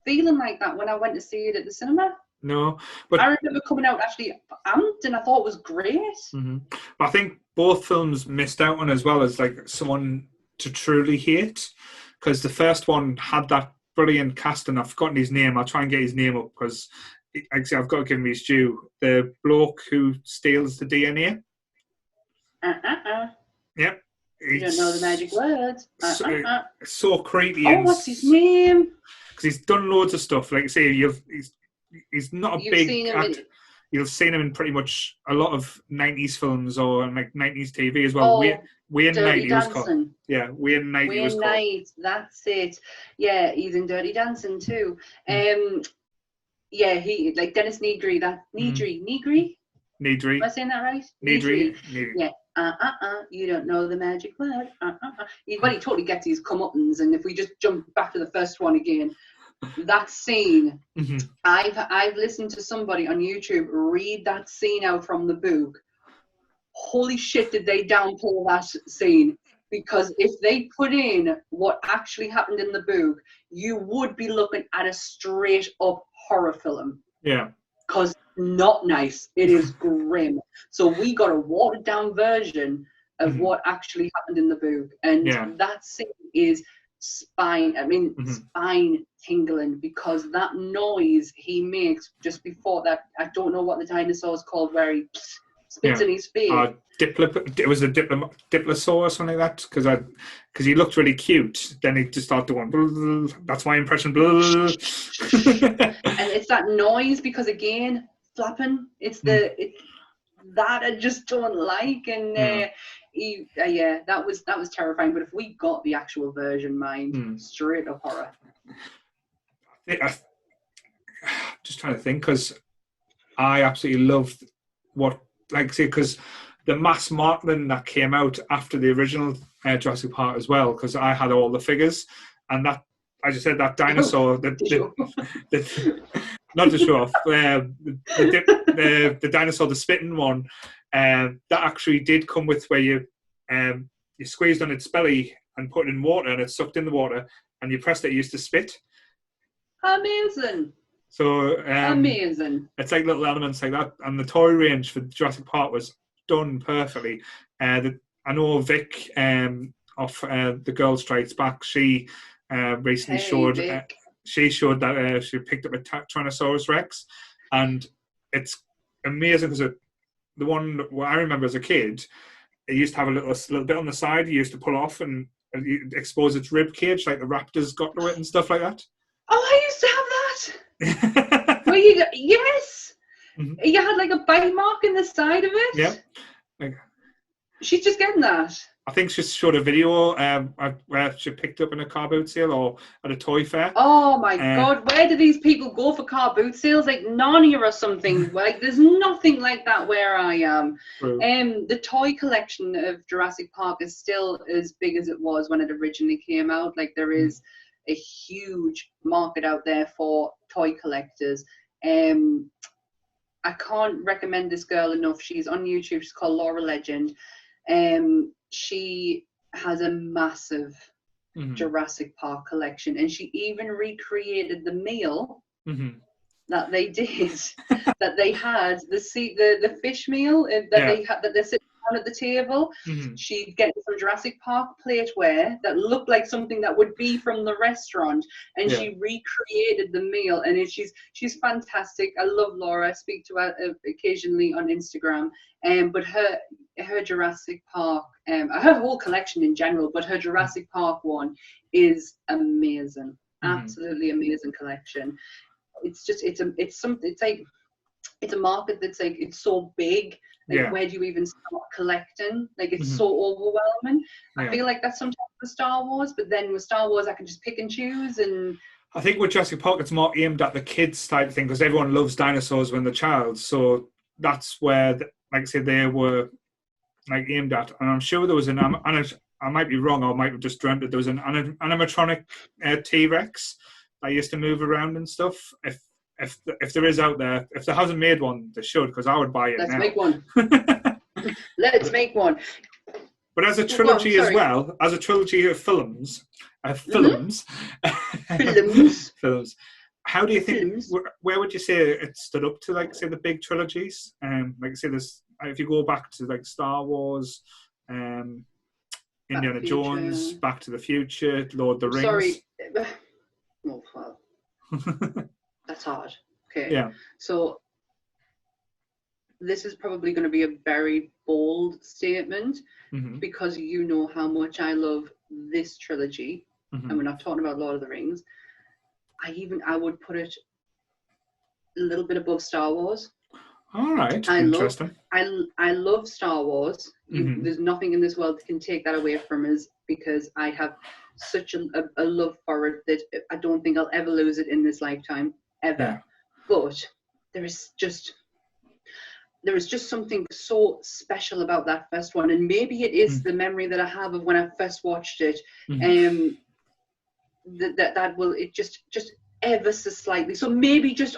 feeling like that when I went to see it at the cinema. No, but I remember coming out actually amped, and I thought it was great. But I think both films missed out on as well as like someone to truly hate, because the first one had that brilliant cast, and I've forgotten his name. I'll try and get his name up because actually I've got to give him his due. The bloke who steals the DNA. Yep. You don't know the magic words. So creepy. What's his name? Because he's done loads of stuff. Like I say, he's not a big actor. You've seen him in pretty much a lot of 90s films or like 90s TV as well. Wayne Knight, he was called. Yeah, Wayne Knight, he was called. Wayne Knight, that's it. Yeah, he's in Dirty Dancing too. Yeah, he like Dennis Negri. Negri. Needry. Am I saying that right? Needry. Yeah. You don't know the magic word. But he totally gets his comeuppance. And if we just jump back to the first one again, that scene, I've listened to somebody on YouTube read that scene out from the book. Holy shit, did they downplay that scene? Because if they put in what actually happened in the book, you would be looking at a straight up horror film. Yeah. Because not nice. It is grim. So we got a watered down version of what actually happened in the book. And that scene is spine tingling, because that noise he makes just before that, I don't know what the dinosaur's called, where he spits in his face. It was a diplosaur or something like that, because he looked really cute. Then he just started going. That's my impression. And it's that noise, because again, flapping. It's that I just don't like, and that was terrifying. But if we got the actual version, straight up horror. I'm just trying to think, because I absolutely loved because the mass marketing that came out after the original Jurassic Park as well, because I had all the figures, and that, as you said, that dinosaur, not to show off, the dinosaur, the spitting one, that actually did come with where you squeezed on its belly and put it in water, and it sucked in the water, and you pressed it, it used to spit. Amazing. So amazing. It's like little elements like that, and the toy range for Jurassic Park was done perfectly. I know Vic of The Girl Strikes Back. She recently showed that she picked up a Tyrannosaurus Rex, and it's amazing because the one I remember as a kid, it used to have a little bit on the side. You used to pull off and expose its rib cage, like the raptors got to it and stuff like that. Oh, I used to have that. Yes. You had like a bite mark in the side of it. Yeah. She's just getting that. I think she showed a video where she picked up in a car boot sale or at a toy fair. Oh my God, where do these people go for car boot sales? Like Narnia or something. Like there's nothing like that where I am. The toy collection of Jurassic Park is still as big as it was when it originally came out. Like there is a huge market out there for toy collectors. I can't recommend this girl enough. She's on YouTube. She's called Laura Legend. She has a massive Jurassic Park collection, and she even recreated the meal that they did. That they had the fish meal they had, that they're sitting down at the table. She'd get some Jurassic Park plateware that looked like something that would be from the restaurant, and she recreated the meal. And she's fantastic. I love Laura. I speak to her occasionally on Instagram. But her Jurassic Park, her whole collection in general, but her Jurassic Park one is amazing. Absolutely amazing collection. It's a market that's like, it's so big. Like, where do you even start collecting? Like, it's so overwhelming. I feel like that's sometimes with Star Wars, but then with Star Wars, I can just pick and choose. And I think with Jurassic Park, it's more aimed at the kids type thing, because everyone loves dinosaurs when they're child. So that's where, like I said, they were like aimed at. And I'm sure there was I might be wrong, or I might have just dreamt that there was an animatronic T-Rex that used to move around and stuff. If there is out there, if there hasn't made one, they should, because I would buy it. Let's now. make one. Let's make one. But as a trilogy as well, as a trilogy of films, films. How do you think? Where would you say it stood up to, like, say, the big trilogies? Like, say, this. If you go back to like Star Wars, Indiana Jones, Back to the Future, Lord of the Rings. Sorry. Oh, wow. That's hard. Okay. Yeah. So this is probably going to be a very bold statement, because you know how much I love this trilogy, and we're not talking about Lord of the Rings. I would put it a little bit above Star Wars. All right. Interesting. I love Star Wars. There's nothing in this world that can take that away from us, because I have such a love for it that I don't think I'll ever lose it in this lifetime, ever. But there is just there is just something so special about that first one, and maybe it is the memory that I have of when I first watched it. That will, it just ever so slightly. So maybe just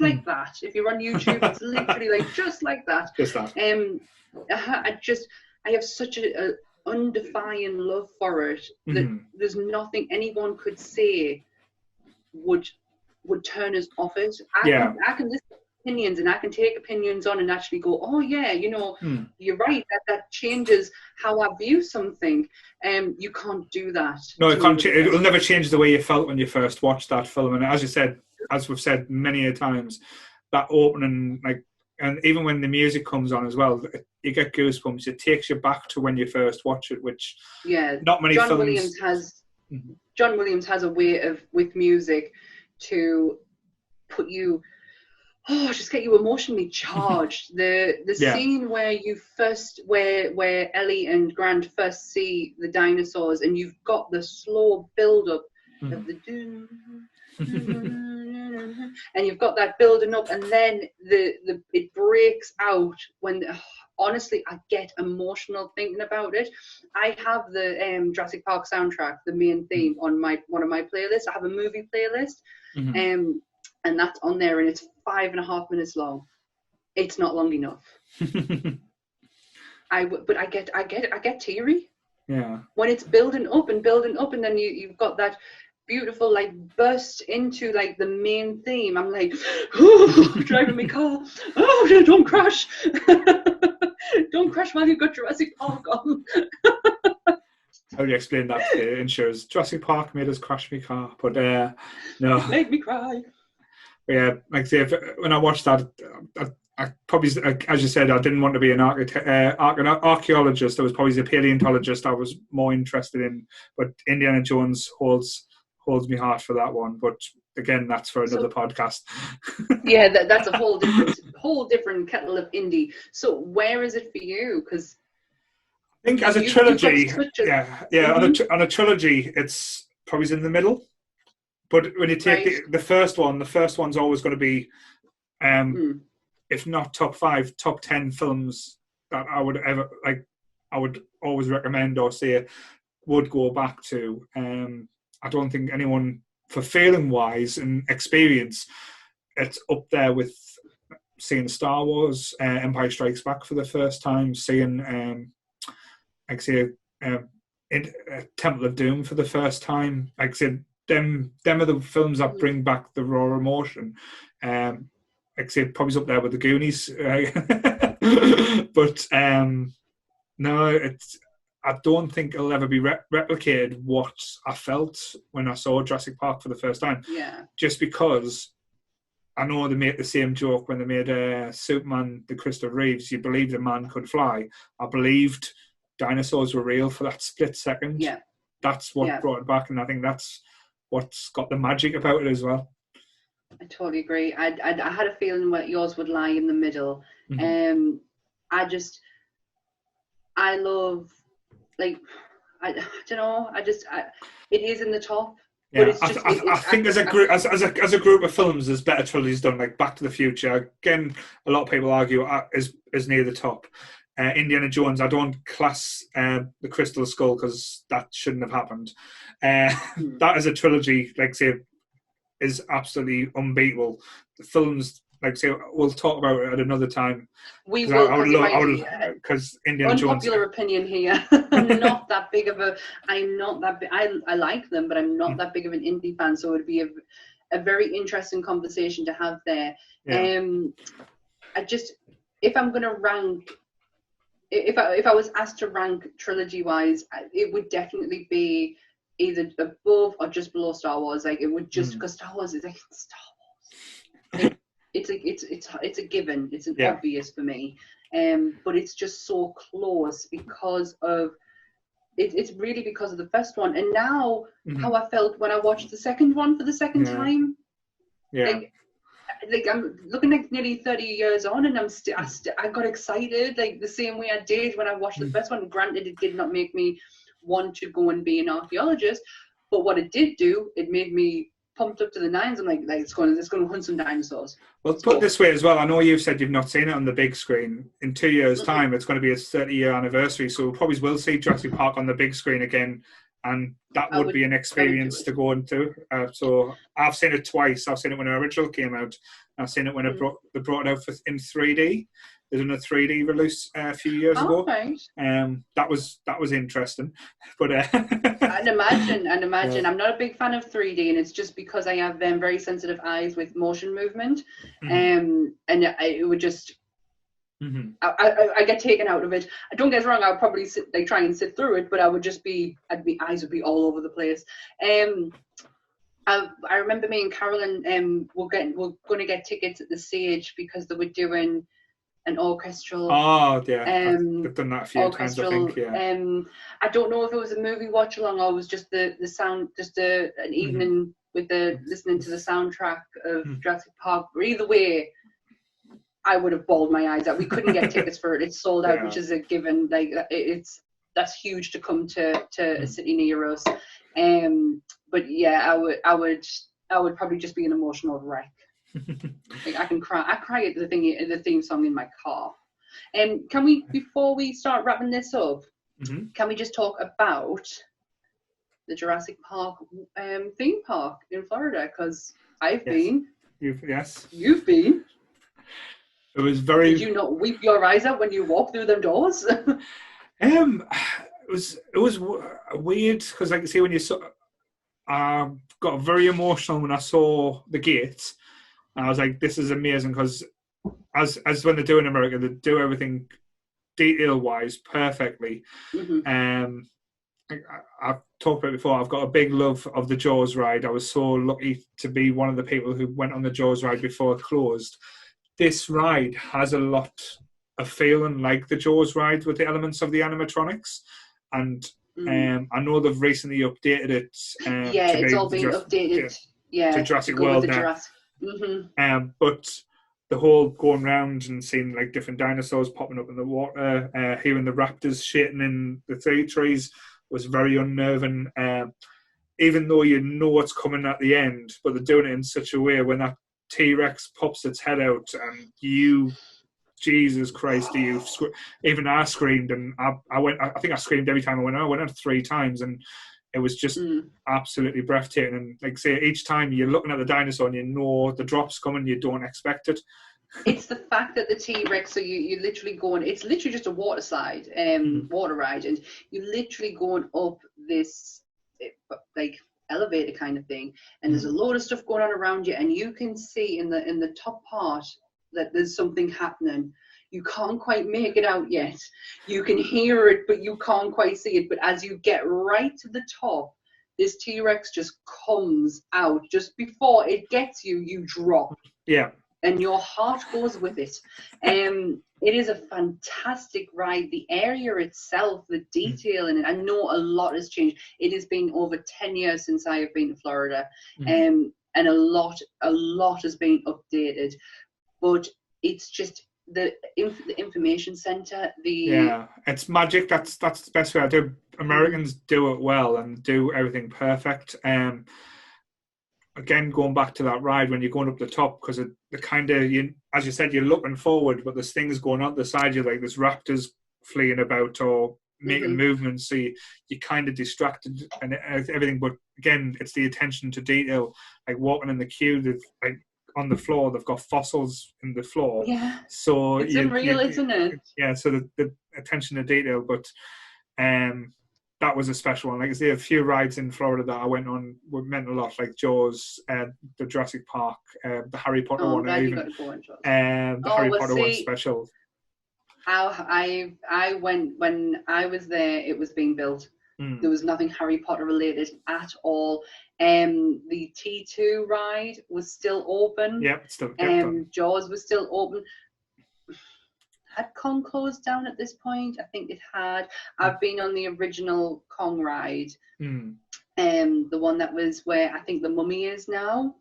like that. If you're on YouTube, it's literally like just like that. Just that. I have such a undefined love for it that there's nothing anyone could say would turn us off it. I can listen to opinions, and I can take opinions on and actually go, oh yeah, you know, you're right, that changes how I view something. You can't do that. No, it can't. It will never change the way you felt when you first watched that film. And as you said, as we've said many a times, that opening, like, and even when the music comes on as well, you get goosebumps. It takes you back to when you first watch it, which not many films. John Williams has a way of, with music, to put you, just get you emotionally charged. The scene where where Ellie and Grant first see the dinosaurs, and you've got the slow build up of the and you've got that building up, and then it breaks out when honestly I get emotional thinking about it. I have the Jurassic Park soundtrack, the main theme, on one of my playlists. I have a movie playlist, and that's on there, and it's 5.5 minutes long. It's not long enough. But I get teary. Yeah. When it's building up, and then you've got that beautiful like burst into like the main theme. I'm like, driving my car. Oh, don't crash. Don't crash while you've got Jurassic Park on. How do you explain that to the insurers? Jurassic Park made us crash my car, but no. It made me cry. Yeah, like I say, when I watched that, I probably, as you said, I didn't want to be an archaeologist. I was probably a paleontologist I was more interested in. But Indiana Jones holds my heart for that one. But again, that's for another podcast. Yeah, that's a whole different kettle of indie. So where is it for you? Because I think as a trilogy, on a trilogy, it's probably in the middle. But when you take the first one's always going to be, if not top 5, top 10 films that I would ever like. I would always recommend or say would go back to. I don't think anyone, for feeling wise and experience, it's up there with seeing Star Wars, Empire Strikes Back for the first time, seeing Temple of Doom for the first time. Like I said, them are the films that bring back the raw emotion. Like I said, probably up there with the Goonies. But no, I don't think it'll ever be replicated what I felt when I saw Jurassic Park for the first time. Yeah. Just because I know they make the same joke when they made Superman, the Christopher Reeves. You believe the man could fly. I believed dinosaurs were real for that split second. Yeah. That's what brought it back, and I think that's what's got the magic about it as well. I totally agree. I had a feeling that yours would lie in the middle. I love, like, I don't know. It is in the top. Yeah, but it's just, I think as a group of films, there's better trilogies done, like Back to the Future. Again, a lot of people argue is near the top. Indiana Jones, I don't class the Crystal Skull because that shouldn't have happened. That as a trilogy, like say, is absolutely unbeatable. The films, like say, we'll talk about it at another time. We will. Because Indiana Jones. Unpopular opinion here. I'm not that big. I like them, but I'm not that big of an indie fan. So it'd be a very interesting conversation to have there. Yeah. If I'm going to rank. If I was asked to rank trilogy-wise, it would definitely be either above or just below Star Wars. Like it would just because Star Wars is like Star Wars. It's a given. It's an obvious for me. But it's just so close because of it's really because of the first one, and now how I felt when I watched the second one for the second time. Yeah. Like I'm looking like nearly 30 years on, and I got excited like the same way I did when I watched the first one. Granted, it did not make me want to go and be an archaeologist, but what it did do, it made me pumped up to the nines. I'm like it's going to hunt some dinosaurs. Well, put it this way as well. I know you've said you've not seen it on the big screen. In 2 years' time, it's going to be its 30-year anniversary, so we probably will see Jurassic Park on the big screen again, and that would be an experience to go into. So I've seen it twice. I've seen it when the original came out. I've seen it when they brought it out in 3D. They did a 3D release a few years ago. Right. That was interesting, but I'd imagine. Yeah. I'm not a big fan of 3D, and it's just because I have very sensitive eyes with motion movement, and it would just. Mm-hmm. I get taken out of it. Don't get us wrong. I would probably try and sit through it, but I would just eyes would be all over the place. I remember me and Carolyn we're going to get tickets at the Sage because they were doing an orchestral. Oh yeah, I've done that a few times. I think. Yeah. I don't know if it was a movie watch along or it was just the sound, just an evening with listening to the soundtrack of Jurassic Park. But either way, I would have bawled my eyes out. We couldn't get tickets for it. It's sold out, which is a given. Like that's huge to come to a city near us. But yeah, I would probably just be an emotional wreck. Like I can cry. I cry at the theme song in my car. Can we, before we start wrapping this up, can we just talk about the Jurassic Park theme park in Florida? Because I've been. You've been. It was very. Did you not weep your eyes out when you walked through them doors? It was weird because I can see when you saw. Got very emotional when I saw the gates. And I was like, this is amazing because as when they do in America, they do everything detail-wise perfectly. I've talked about it before, I've got a big love of the Jaws ride. I was so lucky to be one of the people who went on the Jaws ride before it closed. This ride has a lot of feeling like the Jaws ride with the elements of the animatronics. And I know they've recently updated it. It's all been updated. To Jurassic World now. But the whole going around and seeing like different dinosaurs popping up in the water, hearing the raptors shitting in the trees was very unnerving. Even though you know what's coming at the end, but they're doing it in such a way when that T-Rex pops its head out and Jesus Christ, even I screamed, and I think I screamed every time I went out. I went out 3 times, and it was just absolutely breathtaking. And like say, each time you're looking at the dinosaur and you know the drop's coming, you don't expect it. It's the fact that the T-Rex, so you literally going, it's literally just a water slide, water ride, and you're literally going up this like elevator kind of thing, and there's a load of stuff going on around you, and you can see in the top part that there's something happening. You can't quite make it out yet. You can hear it, but you can't quite see it. But as you get right to the top, this T-Rex just comes out. Just before it gets you, you drop. Yeah. And your heart goes with it. It is a fantastic ride. The area itself, the detail in it, I know a lot has changed. It has been over 10 years since I have been to Florida. And a lot has been updated. But it's just the information center. It's magic. That's the best way I do. Americans do it well and do everything perfect. Again, going back to that ride when you're going up the top, because the kind of, as you said, you're looking forward, but there's things going on the side. You're like there's raptors fleeing about or making movements, so you're kind of distracted and everything. But again, it's the attention to detail, like walking in the queue, like on the floor, they've got fossils in the floor. Yeah. So it's unreal, isn't it? Yeah. So the attention to detail, but that was a special one. Like I say, a few rides in Florida that I went on meant a lot, like Jaws, the Jurassic Park, the Harry Potter one, and even the Harry Potter one special. I went when I was there. It was being built. There was nothing Harry Potter related at all. The T2 ride was still open. Yep, still. Jaws was still open. Had Kong closed down at this point? I think it had. I've been on the original Kong ride. The one that was where I think the Mummy is now.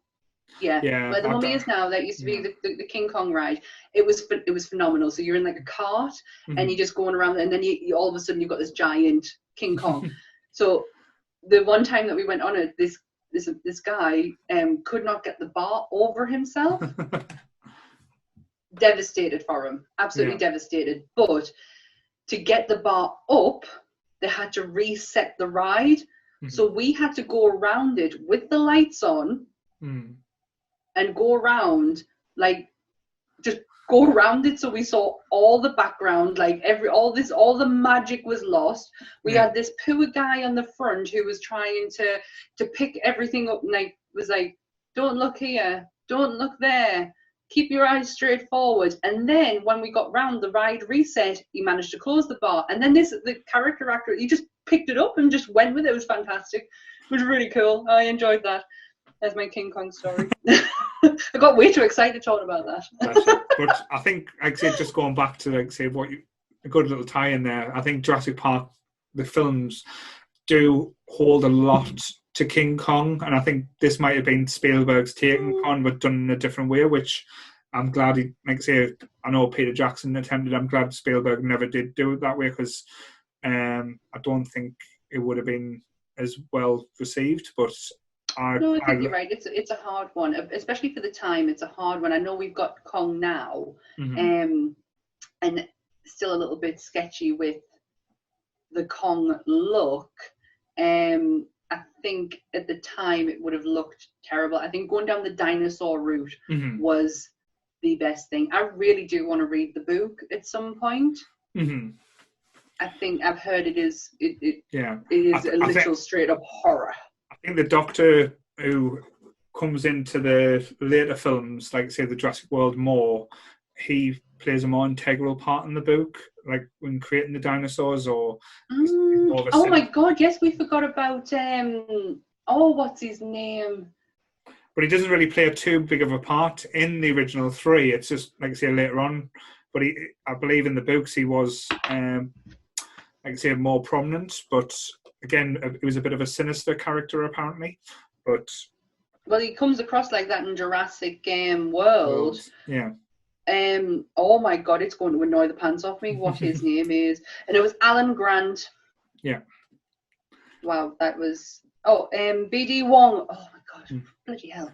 Yeah, where the Mummy is now. That used to be the King Kong ride. It was phenomenal. So you're in like a cart and you're just going around, and then you all of a sudden you've got this giant King Kong. So the one time that we went on it, this this guy could not get the bar over himself. Devastated for him, absolutely devastated. But to get the bar up, they had to reset the ride. So we had to go around it with the lights on and go around, like, just go around it. So we saw all the background, like all the magic was lost. We had this poor guy on the front who was trying to pick everything up, and like was like, don't look here, don't look there, keep your eyes straight forward. And then when we got round, the ride reset, he managed to close the bar. And then the character actor, he just picked it up and just went with it. It was fantastic. It was really cool. I enjoyed that. That's my King Kong story. I got way too excited talking about that. But I think, like I said, just going back to, like, say, a good little tie in there. I think Jurassic Park, the films, do hold a lot to King Kong, and I think this might have been Spielberg's take on Kong, but done in a different way, which I'm glad he, like I say, I know Peter Jackson attempted. I'm glad Spielberg never did do it that way, because I don't think it would have been as well received. But I think you're right. It's a hard one, especially for the time. It's a hard one. I know we've got Kong now, and still a little bit sketchy with the Kong look. I think at the time it would have looked terrible. I think going down the dinosaur route was the best thing. I really do want to read the book at some point. I think I've heard it is a literal straight up horror. I think the Doctor who comes into the later films, like say the Jurassic World more, he plays a more integral part in the book, like when creating the dinosaurs or oh my god, yes, we forgot about what's his name? But he doesn't really play too big of a part in the original three. It's just, like I say, later on. But I believe in the books he was like I say, more prominent, but again, it was a bit of a sinister character apparently. But he comes across like that in Jurassic World. Yeah. Oh my god, it's going to annoy the pants off me what his name is. And it was Alan Grant. Yeah. Wow, that was BD Wong. Oh my god, bloody hell.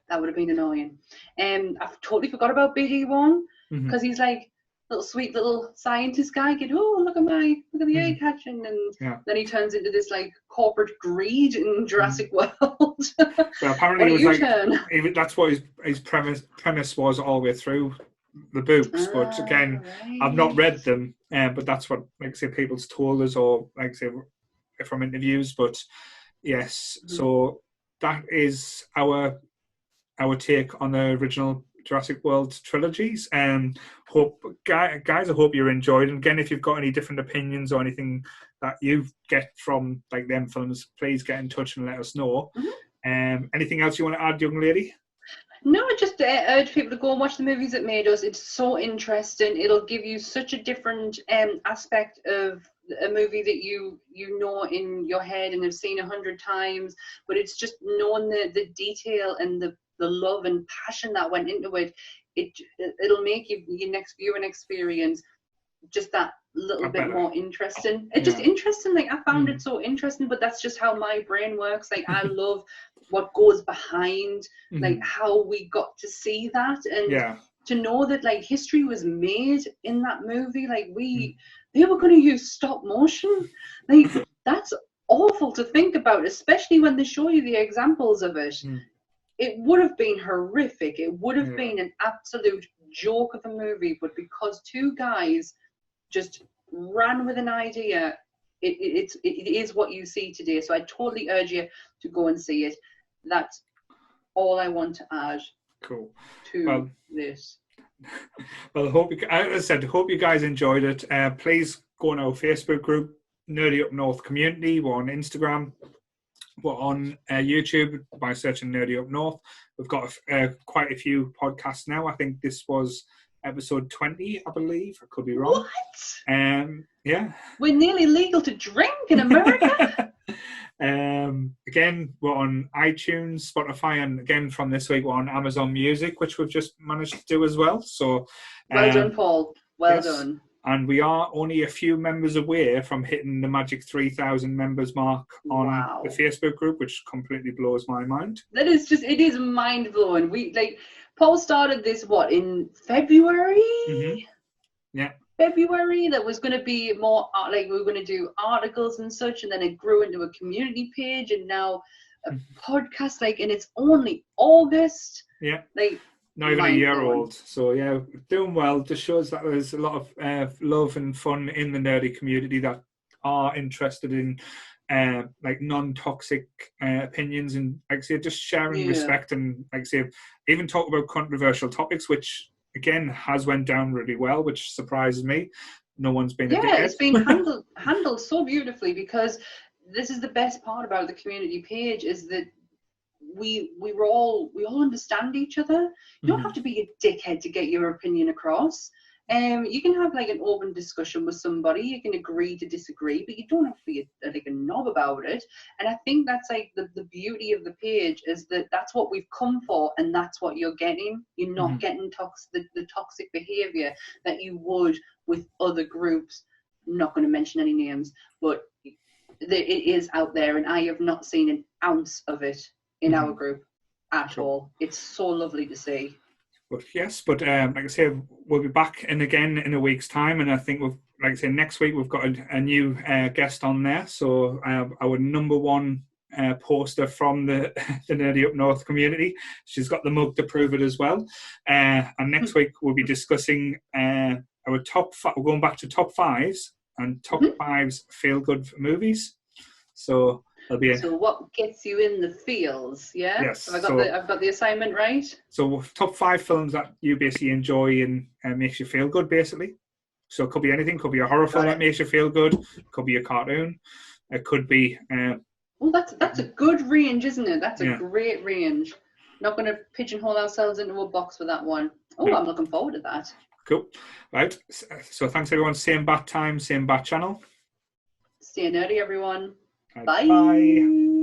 That would have been annoying. I've totally forgot about BD Wong, because he's like little sweet little scientist guy. Look at the egg catching, and then he turns into this like corporate greed in Jurassic World. So apparently that's what his premise was all the way through the books. But again, right. I've not read them, but that's what, like I say, people's told us, or like I say from interviews. But yes, so that is our take on the original Jurassic World trilogies. Guys, I hope you enjoyed. And again, if you've got any different opinions or anything that you get from like them films, please get in touch and let us know. Anything else you want to add, young lady? No, I just urge people to go and watch the movies that made us. It's so interesting. It'll give you such a different aspect of a movie that you know in your head and have seen 100 times, but it's just knowing the detail and the love and passion that went into it. It'll make your next viewing experience just that little bit more interesting. It's just interesting. Like, I found it so interesting, but that's just how my brain works. Like, I love what goes behind, like how we got to see that, and to know that like history was made in that movie. Like they were going to use stop motion. Like, that's awful to think about, especially when they show you the examples of it. It would have been horrific. It would have been an absolute joke of a movie, but because two guys just ran with an idea, it is what you see today. So I totally urge you to go and see it. That's all I want to add to this. Well, as I said, hope you guys enjoyed it. Please go on our Facebook group, Nerdy Up North Community. We're on Instagram. We're on YouTube by searching Nerdy Up North. We've got quite a few podcasts now. I think this was episode 20, I believe. I could be wrong. What? Yeah. We're nearly legal to drink in America. Again, we're on iTunes, Spotify, and again from this week we're on Amazon Music, which we've just managed to do as well. So well done, Paul. Well done. and we are only a few members away from hitting the magic 3,000 members mark on the Facebook group, which completely blows my mind. That is it is mind blowing. Paul started this in February? Mm-hmm. Yeah. February, that was going to be more we were going to do articles and such, and then it grew into a community page, and now a podcast, and it's only August. Yeah. Not even a year old. So yeah, doing well. Just shows that there's a lot of love and fun in the nerdy community that are interested in non-toxic opinions, and just sharing respect, and even talk about controversial topics, which again has went down really well, which surprises me. No one's been a dickhead. It's been handled so beautifully, because this is the best part about the community page, is that we all understand each other. You don't have to be a dickhead to get your opinion across. You can have an open discussion with somebody. You can agree to disagree, but you don't have to be a knob about it. And I think that's the beauty of the page, is that that's what we've come for, and that's what you're getting. You're not getting the toxic behavior that you would with other groups. I'm not going to mention any names, but it is out there, and I have not seen an ounce of it in our group at all. It's so lovely to see. But yes, like I say, we'll be back in again in a week's time, and I think next week we've got a new guest on there. So our number one poster from the Nerdy Up North community, she's got the mug to prove it as well. And next week we'll be discussing our top five. We're going back to top fives and top fives feel good movies. So. So what gets you in the feels? Yeah. Yes. I've got the assignment right. So top 5 films that you basically enjoy and makes you feel good, basically. So it could be anything. Could be a horror film that makes you feel good. Could be a cartoon. It could be. Well, that's a good range, isn't it? That's a great range. Not going to pigeonhole ourselves into a box with that one. Oh, no. I'm looking forward to that. Cool. Right. So thanks everyone. Same bat time, same bat channel. Stay nerdy, everyone. Bye. Bye.